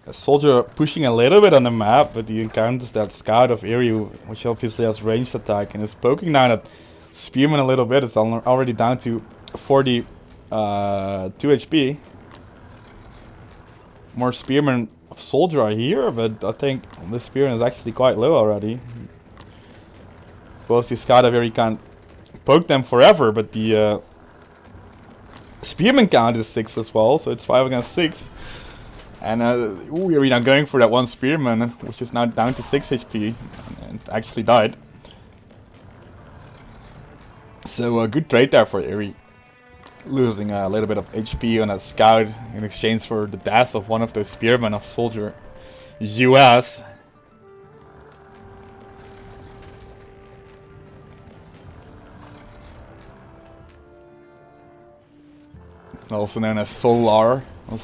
A soldier pushing a little bit on the map, but he encounters that scout of Iryu, which obviously has ranged attack, and is poking down at spearman a little bit. It's already down to 42 HP. More spearmen of soldier are here, but I think this spearman is actually quite low already. Both the scout of Iryu can't poke them forever, but the spearman count is 6 as well, so it's 5 against 6. And we're now going for that one spearman, which is now down to 6 HP, and actually died. So a good trade there for Eri. Losing a little bit of HP on that scout in exchange for the death of one of those spearmen of soldier US. Also known as Solar, or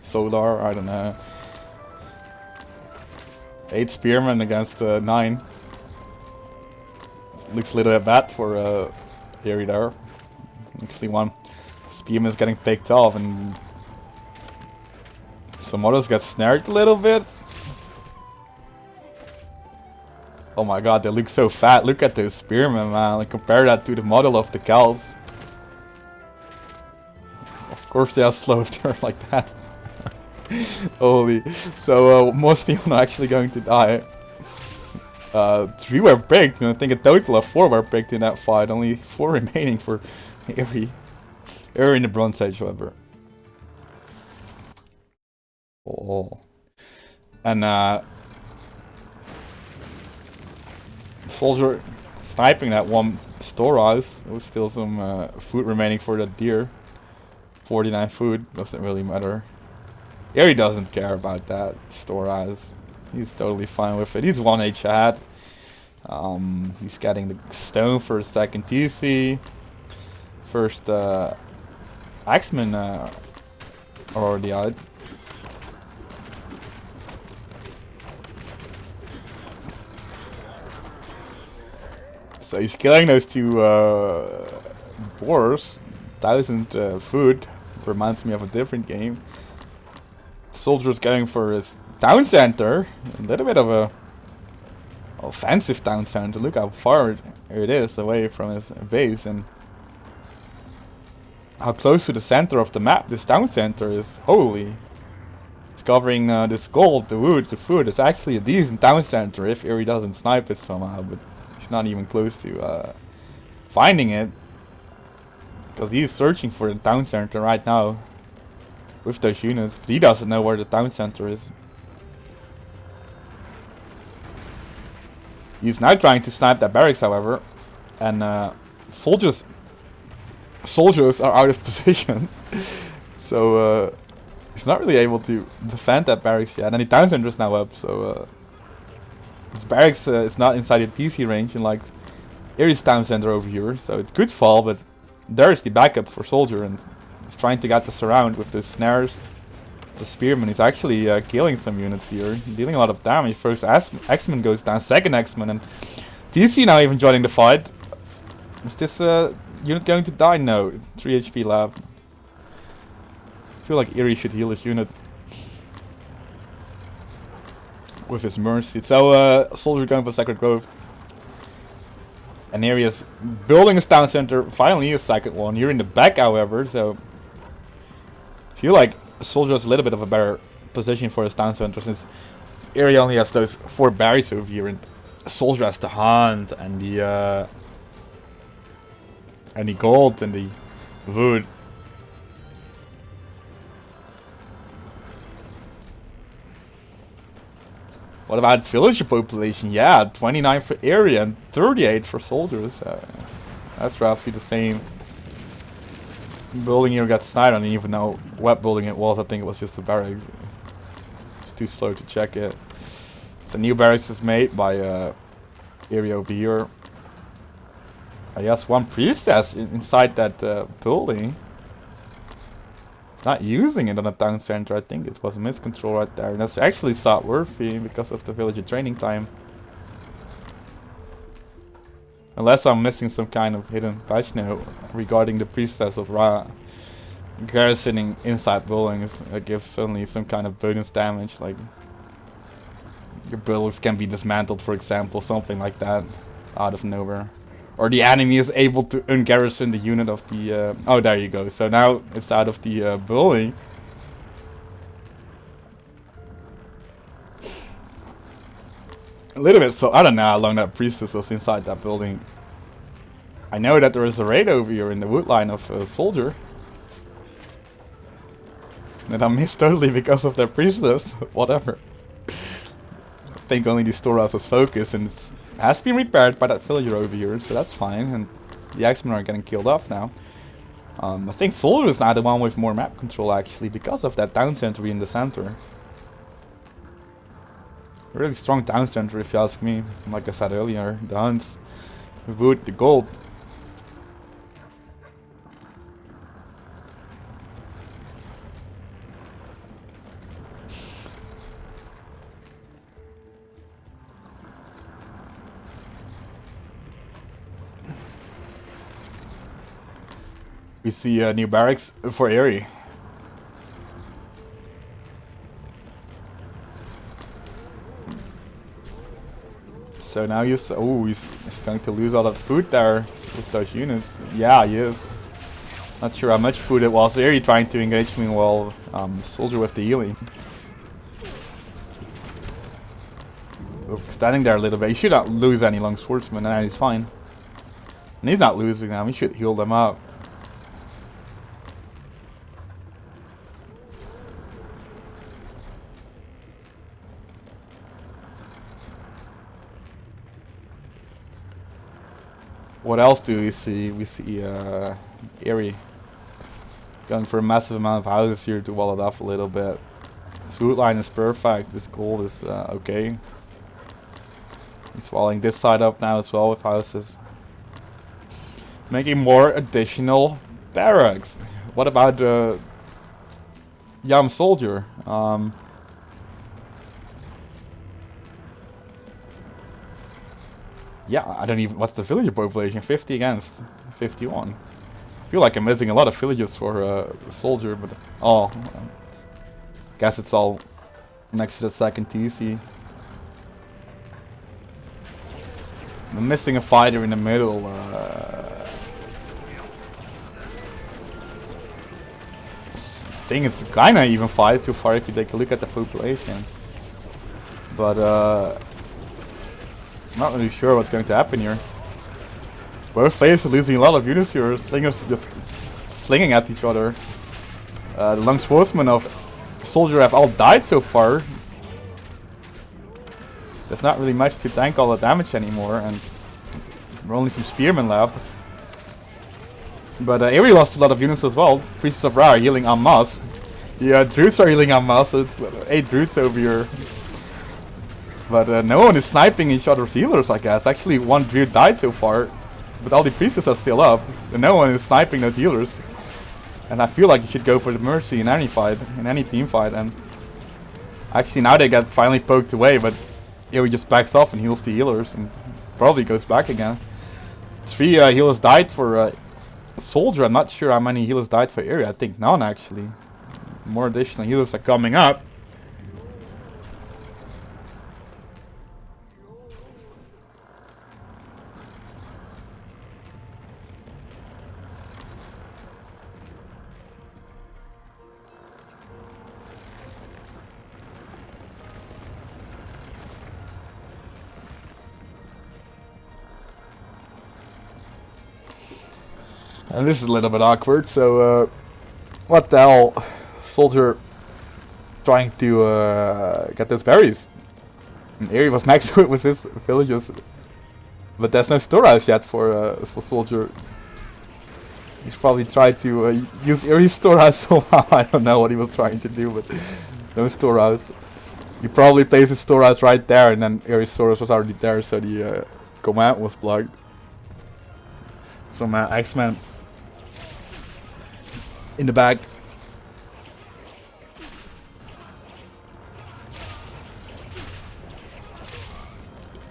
Solar, I don't know. 8 spearmen against 9. Looks a little bit bad for Eri there. Actually, one spearman is getting picked off, and some others get snared a little bit. Oh my god, they look so fat. Look at those spearmen, man. Like, compare that to the model of the Celts. Of course they are slow if they're like that. Holy. So most people are actually going to die. 3 were picked, and I think a total of 4 were picked in that fight. Only 4 remaining for Eri. Eri in the Bronze Age, however. Oh. And soldier sniping that one storehouse. There was still some food remaining for that deer. 49 food, doesn't really matter. Eri doesn't care about that storehouse. He's totally fine with it. He's 1 H ahead. He's getting the stone for a second TC. First Axemen are already out. So he's killing those 2 boars. 1000 food. Reminds me of a different game. Soldier's going for his town center. A little bit of a offensive town center. Look how far it is away from his base and how close to the center of the map this town center is. Holy. It's covering this gold, the wood, the food. It's actually a decent town center if Eerie doesn't snipe it somehow, but he's not even close to finding it. Because he's searching for the town center right now with those units, but he doesn't know where the town center is. He's now trying to snipe that barracks, however, and soldiers are out of position, so he's not really able to defend that barracks yet. And the town center is now up, so his barracks is not inside the TC range, and like Eerie's town center over here, so it could fall, but there's the backup for Soldier, and he's trying to get the surround with the snares, the spearman. He's actually killing some units here, dealing a lot of damage. First X-Men goes down, second X-Men, and TC now even joining the fight. Is this unit going to die? No, 3 HP left. I feel like Eerie should heal his unit with his mercy. So Soldier going for Sacred Grove. And Eerie is building his town center, finally a second one. You're in the back, however, so I feel like Soldier has a little bit of a better position for his town center, since Eerie only has those 4 barracks over here, and Soldier has the hunt and the gold and the wood. What about villager population? Yeah, 29 for area and 38 for soldiers. That's roughly the same. Building here got sniped. I don't even know what building it was. I think it was just a barracks. It's too slow to check it. So new barracks is made by area over here. I guess one priestess inside that building. It's not using it on the town center. I think it was a miscontrol right there. And that's actually thought worthy because of the villager training time. Unless I'm missing some kind of hidden patch note regarding the priestess of Ra garrisoning inside buildings. That gives suddenly some kind of bonus damage, like your buildings can be dismantled, for example, something like that, out of nowhere. Or the enemy is able to ungarrison the unit of the... oh, there you go. So now it's out of the building. A little bit, so I don't know how long that priestess was inside that building. I know that there is a raid over here in the wood line of a soldier. And I missed totally because of that priestess. Whatever. I think only the storehouse was focused, and it's has been repaired by that villager over here, so that's fine. And the X-Men are getting killed off now. I think Soldier is now the one with more map control, actually, because of that town center in the center. A really strong town center, if you ask me. Like I said earlier, the hunts, the wood, the gold. We see new barracks for Eerie. So now he's going to lose all that food there with those units. Yeah, he is. Not sure how much food it was. Eerie trying to engage me while Soldier with the healing. Standing there a little bit. He should not lose any long swordsmen, and he's fine. And he's not losing them. He should heal them up. What else do we see? We see Eerie going for a massive amount of houses here to wall it off a little bit. This wood line is perfect. This gold is okay. He's walling this side up now as well with houses. Making more additional barracks. What about the young soldier? Yeah, I don't even... What's the villager population? 50 against 51. I feel like I'm missing a lot of villagers for a soldier, but... Oh. Guess it's all next to the second TC. I'm missing a fighter in the middle. I think it's kinda even fight too far if you take a look at the population. But I'm not really sure what's going to happen here. Both players are losing a lot of units here. Slingers just slinging at each other. The long swordsmen of Soldier have all died so far. There's not really much to tank all the damage anymore, and there are only some spearmen left. But Aerie lost a lot of units as well. Priests of Ra are healing en masse. Yeah, Druids are healing en masse, so it's 8 Druids over here. But no one is sniping each other's healers, I guess. Actually, one Druid died so far, but all the priestesses are still up. And no one is sniping those healers. And I feel like you should go for the Mercy in any fight, in any team fight. And actually now they get finally poked away, but Aerie just backs off and heals the healers and probably goes back again. 3 healers died for Soldier. I'm not sure how many healers died for Aerie. I think none actually. More additional healers are coming up. And this is a little bit awkward, so what the hell? Soldier trying to get those berries. And Aerie was next to it with his villages. But there's no storehouse yet for Soldier. He's probably tried to use Aerie's storehouse somehow. I don't know what he was trying to do, but no storehouse. He probably placed his storehouse right there, and then Aerie's storehouse was already there, so the command was blocked. Some X-Men in the back.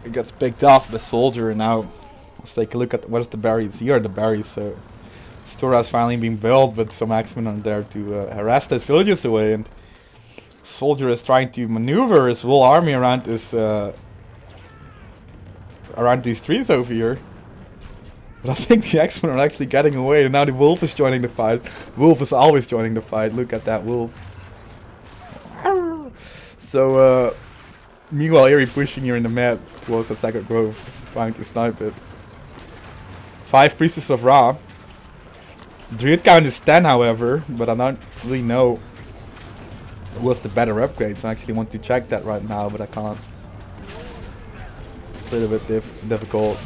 It gets picked off by Soldier, and now let's take a look at what is the berries. Here are the berries. So storehouse finally being built, but some X-Men are there to harass those villages away, and Soldier is trying to maneuver his whole army around this around these trees over here. But I think the X-Men are actually getting away, and now the wolf is joining the fight. Wolf is always joining the fight. Look at that wolf. So, meanwhile, Aerie pushing here in the map towards the second grove, trying to snipe it. 5 Priestess of Ra. Druid count is 10, however, but I don't really know what's the better upgrades. I actually want to check that right now, but I can't. It's a little bit difficult.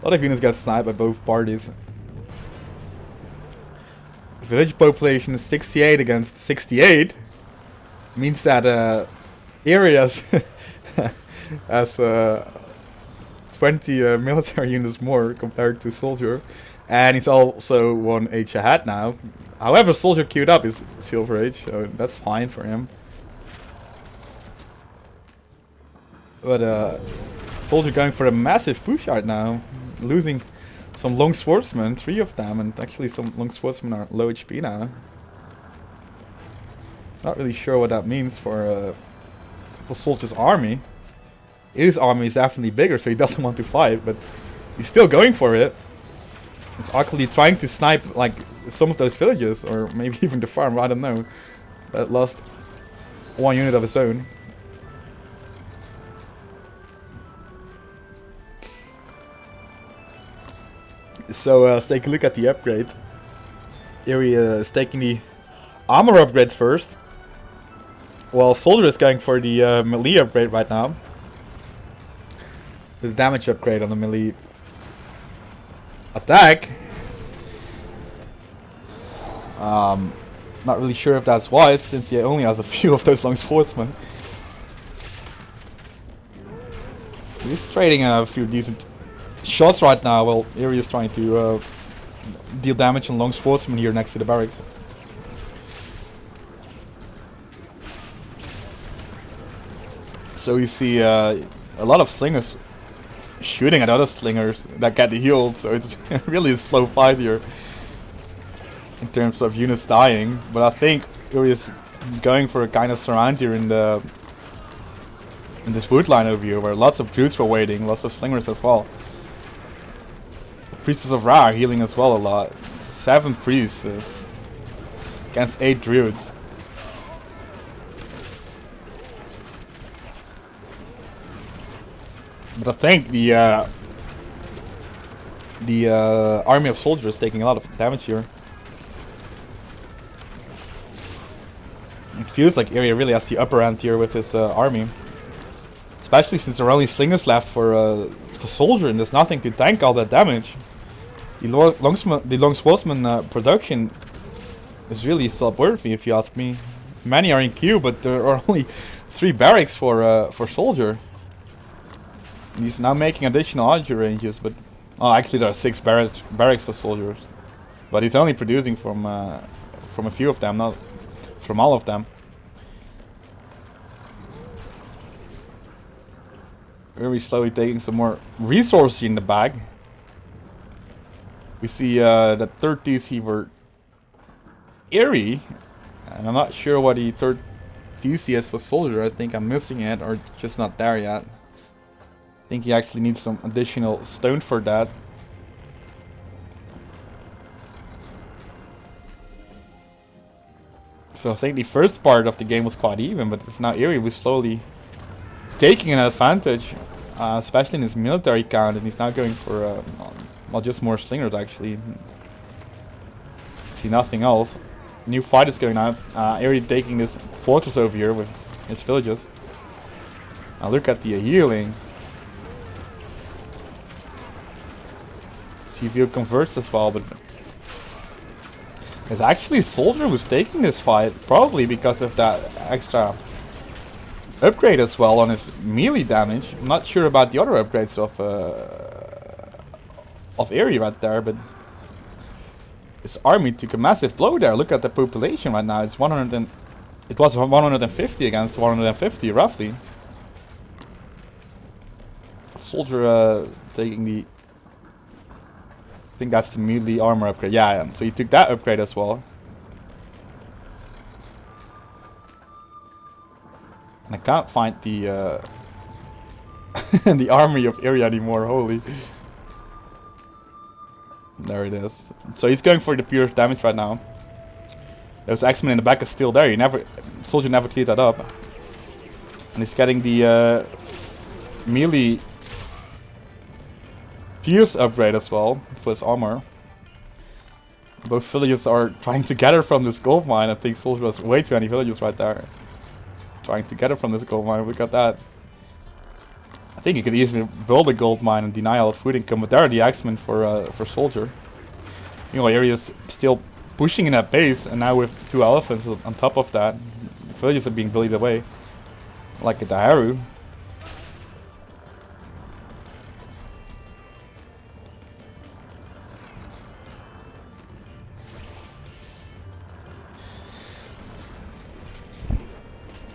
A lot of units get sniped by both parties. Village population is 68 against 68. Means that Aerie has 20 military units more compared to Soldier. And he's also 1 age ahead now. However, Soldier queued up his Silver Age, so that's fine for him. But Soldier going for a massive push right now. Losing some long swordsmen, 3 of them, and actually some long swordsmen are low HP now. Not really sure what that means for Soldier's army. His army is definitely bigger, so he doesn't want to fight, but he's still going for it. He's actually trying to snipe like some of those villages, or maybe even the farm, I don't know. That lost 1 unit of his own. So let's take a look at the upgrade. Aerie is taking the armor upgrades first, while Soldier is going for the melee upgrade right now. The damage upgrade on the melee attack. Not really sure if that's wise, since he only has a few of those long swordsmen. He's trading a few decent shots right now, while Aerie is trying to deal damage on long swordsmen here next to the barracks. So you see a lot of slingers shooting at other slingers that get healed, so it's really a slow fight here in terms of units dying. But I think Aerie is going for a kind of surround here in this wood line over here, where lots of druids were waiting, lots of slingers as well. Priestess of Ra are healing as well a lot. 7 priests against 8 druids. But I think the army of soldiers is taking a lot of damage here. It feels like Area really has the upper hand here with his army. Especially since there are only slingers left for soldier and there's nothing to tank all that damage. The longswordman production is really self-worthy if you ask me. Many are in queue, but there are only 3 barracks for soldier. And he's now making additional archer ranges, but actually there are 6 barracks for soldiers. But he's only producing from a few of them, not from all of them. Very slowly taking some more resources in the bag. We see the third DC for Eerie, and I'm not sure what the third DC is for soldier. I think I'm missing it or just not there yet. I think he actually needs some additional stone for that. So I think the first part of the game was quite even, but it's now Eerie was slowly taking an advantage, especially in his military count, and he's now going for well, just more slingers actually. See nothing else. New fight is going on. Eerie taking this fortress over here with its villages. Now look at the healing. CV converts as well, but it's actually Soldier who's taking this fight, probably because of that extra upgrade as well on his melee damage. I'm not sure about the other upgrades of Eerie right there, but his army took a massive blow there. Look at the population right now. It's 100 and it was 150 against 150 roughly. Soldier taking the, I think that's the melee armor upgrade. Yeah, so he took that upgrade as well. And I can't find the the army of Eerie anymore. Holy. There it is. So he's going for the pure damage right now. Those X-Men in the back is still there. Soldier never cleared that up. And he's getting the melee fuse upgrade as well for his armor. Both villages are trying to gather from this gold mine. I think Soldier has way too many villages right there. Trying to gather from this gold mine. Look at that. I think you could easily build a gold mine and deny all of food income, but there are the X-Men for Soldier. You know, Eerie is still pushing in that base, and now with 2 elephants on top of that, the villages are being bullied away, like at the Haru.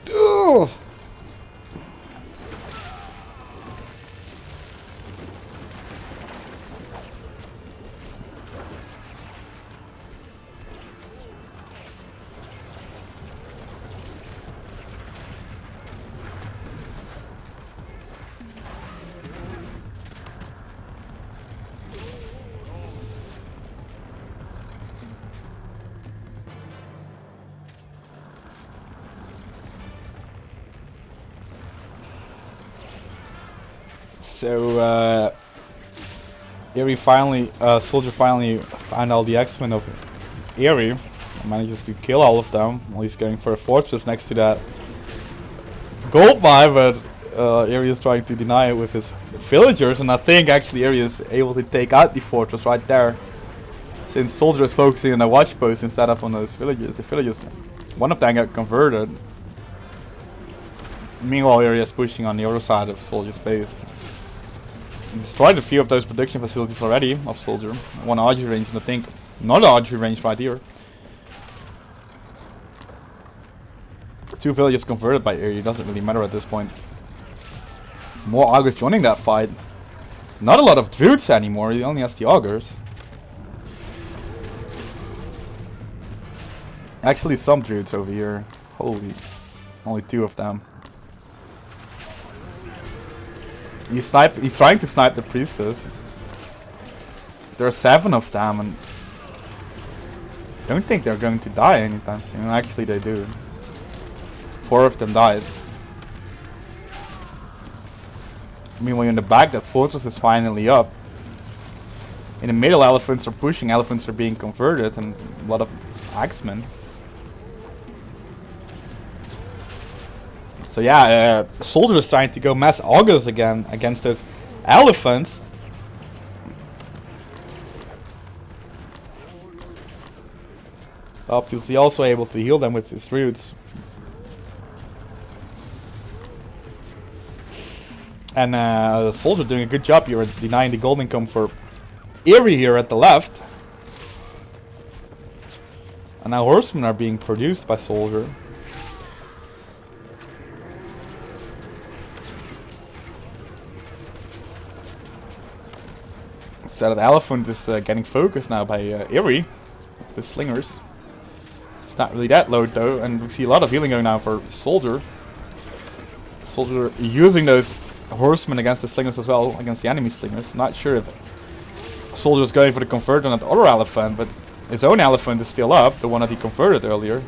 Ugh. So, Soldier finally found all the X-Men of Eerie. Manages to kill all of them while he's going for a fortress next to that gold mine, but Eerie is trying to deny it with his villagers, and I think actually Eerie is able to take out the fortress right there. Since Soldier is focusing on the watch post instead of on those villages, one of them got converted. Meanwhile, Eerie is pushing on the other side of Soldier's base. Destroyed a few of those production facilities already of Soldier. 1 archery range, and I think another archery range right here. 2 villages converted by Eerie, doesn't really matter at this point. More augurs joining that fight. Not a lot of druids anymore, he only has the augurs. Actually some druids over here. Holy, only 2 of them. He's trying to snipe the priestess. There are 7 of them, and I don't think they're going to die anytime soon. Actually, they do. 4 of them died. Meanwhile, in the back, that fortress is finally up. In the middle, elephants are pushing, elephants are being converted, and a lot of axemen. So yeah, soldiers trying to go mass augurs again against those elephants. Obviously also able to heal them with his roots. And the soldier doing a good job here at denying the golden come for Eerie here at the left. And now horsemen are being produced by soldier. So that elephant is getting focused now by Eerie, the slingers. It's not really that low though, and we see a lot of healing going now for soldier. Soldier using those horsemen against the slingers as well, against the enemy slingers. Not sure if soldier is going for the convert on that other elephant, but his own elephant is still up, the one that he converted earlier.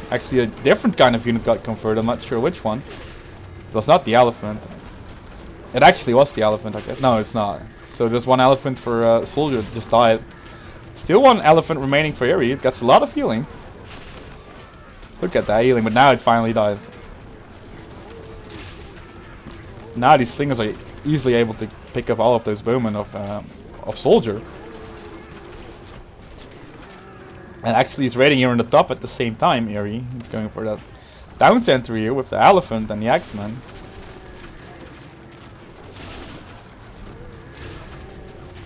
Actually a different kind of unit got converted, I'm not sure which one. It was not the elephant. It actually was the elephant, I guess. No, it's not. So there's 1 elephant for soldier that just died. Still 1 elephant remaining for Eerie. It gets a lot of healing. Look at that healing, but now it finally dies. Now these slingers are easily able to pick up all of those bowmen of soldier. And actually he's raiding here on the top at the same time, Eerie. He's going for that town center here with the elephant and the axeman.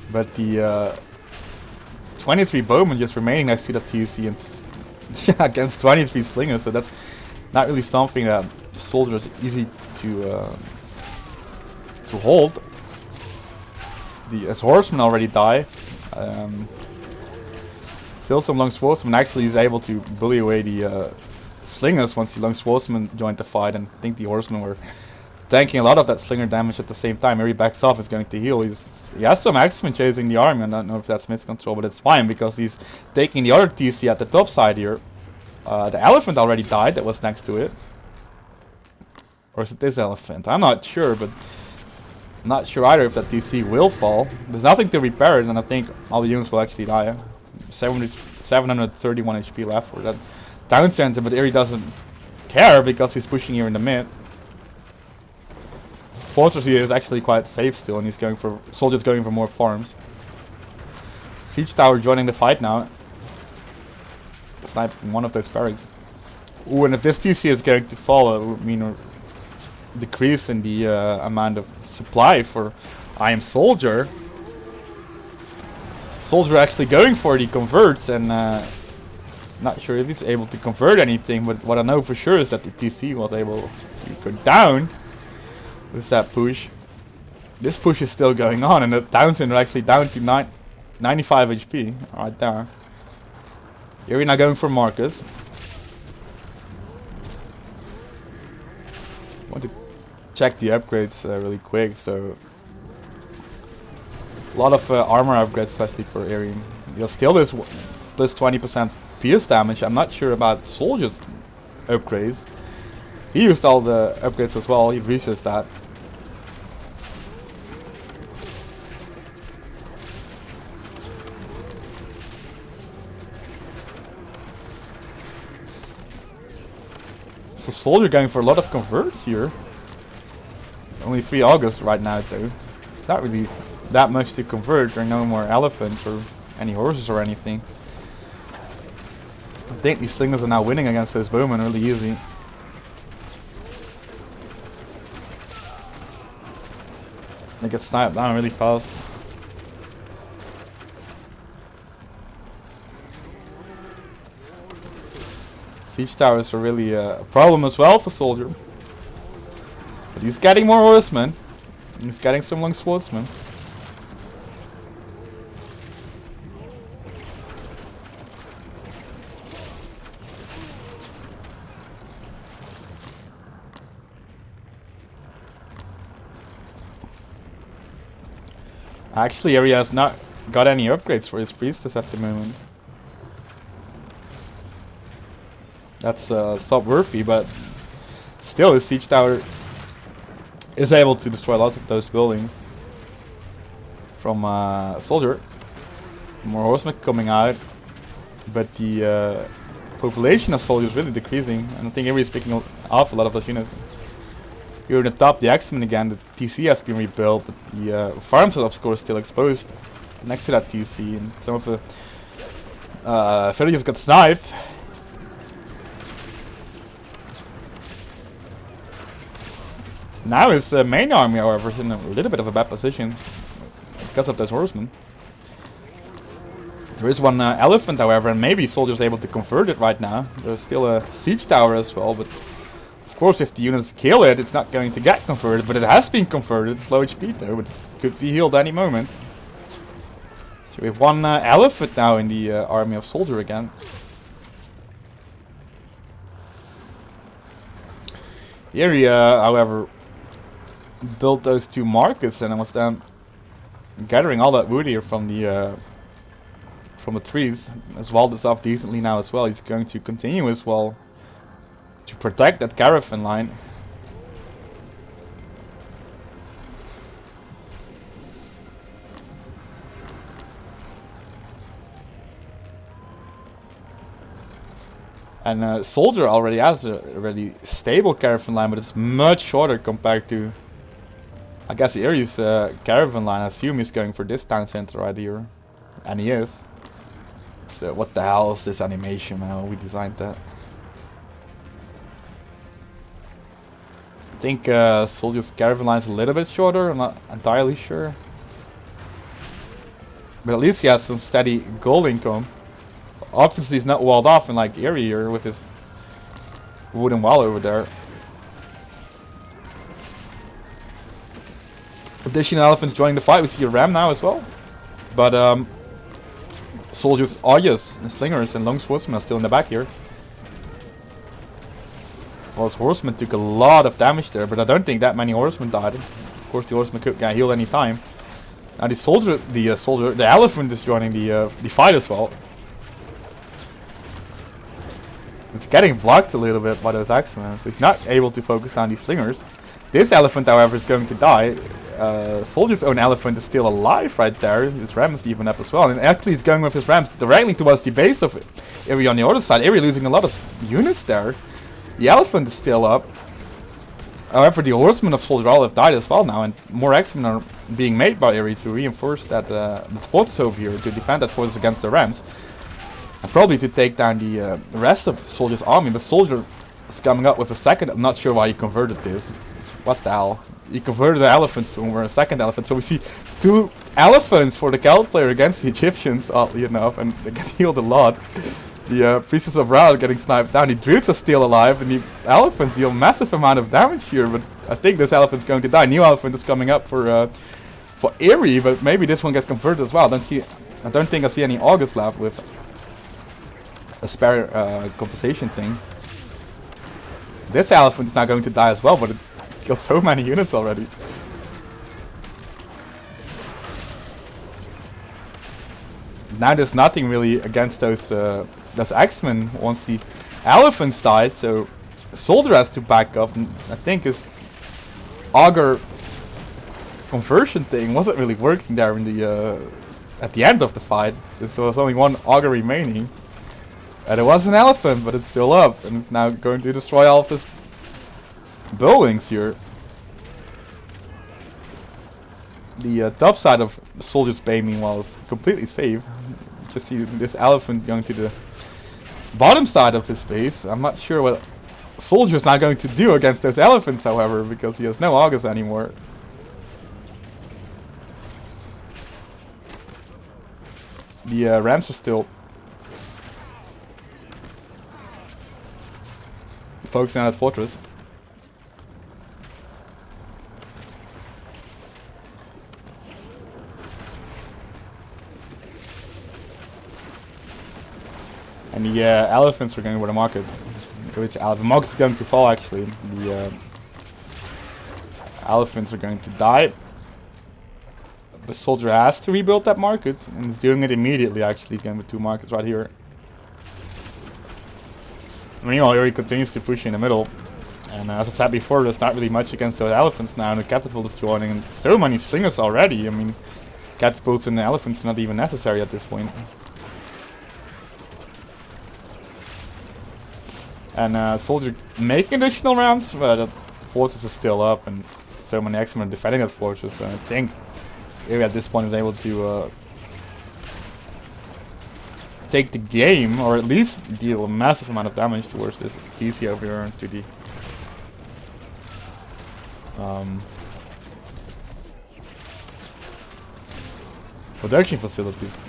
But the 23 bowmen just remaining next to the TC and against 23 slingers, so that's not really something that soldiers is easy to hold. As horsemen already die. Still some long swordsman actually is able to bully away the slingers once the long swordsman joined the fight, and I think the horsemen were tanking a lot of that slinger damage at the same time. He backs off, is going to heal. He has some axemen chasing the army, and I don't know if that's miscontrol, but it's fine because he's taking the other TC at the top side here. The elephant already died that was next to it. Or is it this elephant? I'm not sure, but I'm not sure either if that TC will fall. There's nothing to repair it, and I think all the units will actually die. 731 HP left for that town center, but Eerie doesn't care because he's pushing here in the mid. Fortress here is actually quite safe still, and he's going for soldiers going for more farms. Siege tower joining the fight now, sniping one of those barracks. Ooh, and if this TC is going to fall, it would mean a decrease in the amount of supply for I Am Soldier. Soldier actually going for the converts, and not sure if he's able to convert anything, but what I know for sure is that the TC was able to go down with that push. This push is still going on, and the town center actually down to 95 HP right there. Here we're now going for Marcus. Want to check the upgrades really quick. So a lot of armor upgrades, especially for Arian. He'll still this plus 20% pierce damage. I'm not sure about soldiers upgrades. He used all the upgrades as well. He researched that. So soldier going for a lot of converts here. Only 3 August right now though. Not really that much to convert. There are no more elephants or any horses or anything. I think these slingers are now winning against those bowmen really easy. They get sniped down really fast. Siege towers are really a problem as well for soldier. But he's getting more horsemen. He's getting some long swordsmen. Actually, area has not got any upgrades for his priestess at the moment. That's sub-worthy, but still his siege tower is able to destroy lots of those buildings. From soldier. More horsemen coming out, but the population of soldiers really decreasing. I don't think everybody's picking off a lot of those units. Here in the top, the X-Men again, the TC has been rebuilt, but the farms are of course still exposed next to that TC, and some of the villagers got sniped. Now his main army, however, is in a little bit of a bad position because of those horsemen. There is one elephant, however, and maybe soldiers able to convert it right now. There's still a siege tower as well, but of course if the units kill it, it's not going to get converted, but it has been converted. It's low HP though, but could be healed any moment. So we have one elephant now in the army of soldier again. Here he, however, built those two markets, and I was then gathering all that wood here from the trees. As well this off decently now as well. He's going to continue as well to protect that caravan line. And soldier already has a really stable caravan line, but it's much shorter compared to, I guess, Erie's caravan line. I assume he's going for this town center right here, and he is. So what the hell is this animation, man? We designed that. I think soldier's caravan line is a little bit shorter. I'm not entirely sure, but at least he has some steady gold income. Obviously he's not walled off in like Erie here with his wooden wall over there. Additional elephants joining the fight. We see a ram now as well, but soldiers, Ayas, and slingers and long swordsmen are still in the back here. Well, his horsemen took a lot of damage there, but I don't think that many horsemen died. Of course the horsemen could get healed any time. Now the elephant is joining the fight as well. It's getting blocked a little bit by those axemen, so he's not able to focus down these slingers. This elephant, however, is going to die. Soldier's own elephant is still alive right there. His ram is even up as well, and actually he's going with his rams directly towards the base of Erie on the other side. Erie losing a lot of units there. The elephant is still up. However, the horsemen of Soldier all have died as well now, and more axemen are being made by Erie to reinforce that fortress over here, to defend that fortress against the rams. And probably to take down the rest of Soldier's army, but Soldier is coming up with a second. I'm not sure why he converted this. What the hell? He converted the elephants over a second elephant, so we see two elephants for the Celt player against the Egyptians, oddly enough, and they get healed a lot. The Priestess of Ra getting sniped down, the Druids are still alive, and the elephants deal a massive amount of damage here, but I think this elephant's going to die. New elephant is coming up for Erie, but maybe this one gets converted as well. I don't think I see any August left with a spare conversation thing. This elephant is not going to die as well, but it killed so many units already. Now there's nothing really against those axemen once the elephants died, so Soldier has to back up, and I think his auger conversion thing wasn't really working there in the at the end of the fight, since there was only one auger remaining. And it was an elephant, but it's still up, and it's now going to destroy all of these buildings here. The top side of Soldier's Bay, meanwhile, is completely safe. Just see this elephant going to the bottom side of his base. I'm not sure what Soldier's now going to do against those elephants, however, because he has no augers anymore. The rams are still focusing on that fortress. And the elephants are going for the market. The market is going to fall actually. The elephants are going to die. the soldier has to rebuild that market, and he's doing it immediately. Actually, he's going with 2 markets right here. Meanwhile, Eri continues to push in the middle. And as I said before, there's not really much against those elephants now, and the catapult is joining, and so many slingers already. I mean, catapults and the elephants are not even necessary at this point. And soldier making additional ramps, but the fortress is still up, and so many X-Men are defending that fortress. So I think Eri at this point is able to take the game, or at least deal a massive amount of damage towards this TC over here to the production facilities.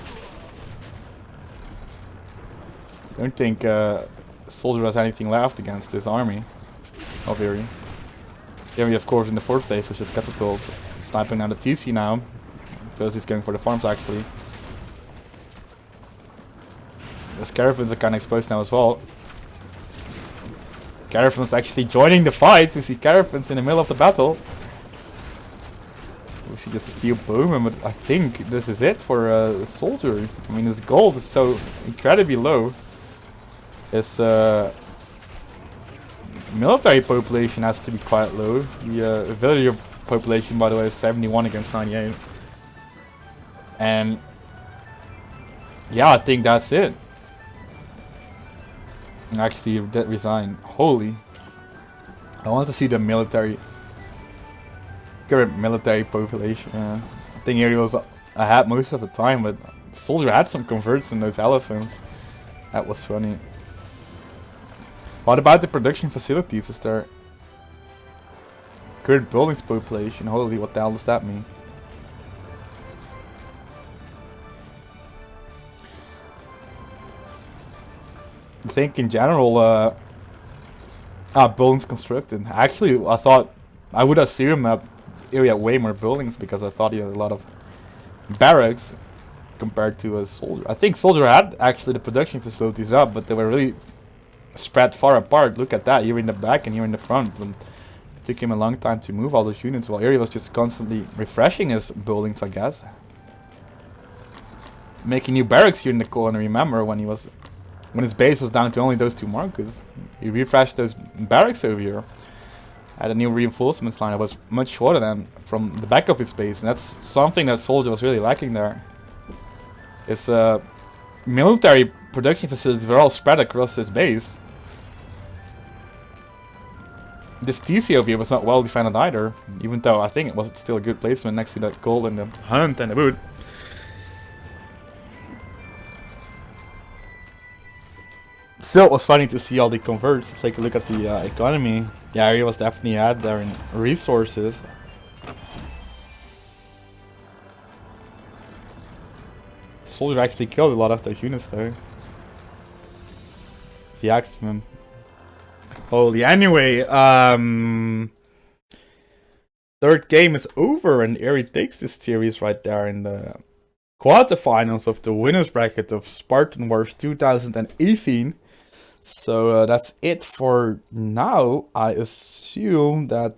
Don't think soldier has anything left against this army of Eri. Eri, of course, in the 4th phase, which is catapults, sniping down the TC now. Because he's going for the farms actually. The caravans are kind of exposed now as well. Caravans actually joining the fight. We see caravans in the middle of the battle. We see just a few bowmen, but I think this is it for a soldier. I mean, his gold is so incredibly low. His military population has to be quite low. The villager population, by the way, is 71 against 98. And yeah, I think that's it. Actually, he did resign. Holy. I want to see the current military population. I think Eri was ahead most of the time, but soldier had some converts in those elephants. That was funny. What about the production facilities? Is there current buildings population? Holy, what the hell does that mean? I think in general, buildings constructed. Actually, I thought, I would assume that Eri had way more buildings because I thought he had a lot of barracks compared to a soldier. I think soldier had actually the production facilities up, but they were really spread far apart. Look at that, here in the back and here in the front. And it took him a long time to move all those units, while Eri was just constantly refreshing his buildings, I guess. Making new barracks here in the corner. Remember when his base was down to only those 2 markets, he refreshed those barracks over here. Had a new reinforcements line that was much shorter than from the back of his base, and that's something that soldier was really lacking there. His military production facilities were all spread across his base. This TC over here was not well defended either, even though I think it was still a good placement next to that gold and the hunt and the wood. Still, it was funny to see all the converts. Let's take a look at the economy. The area was definitely ahead there in resources. Soldier actually killed a lot of those units though. The Axeman. Holy, anyway, 3rd game is over and Eri takes this series right there in the quarterfinals of the winners bracket of Spartan Wars 2018. So that's it for now. I assume that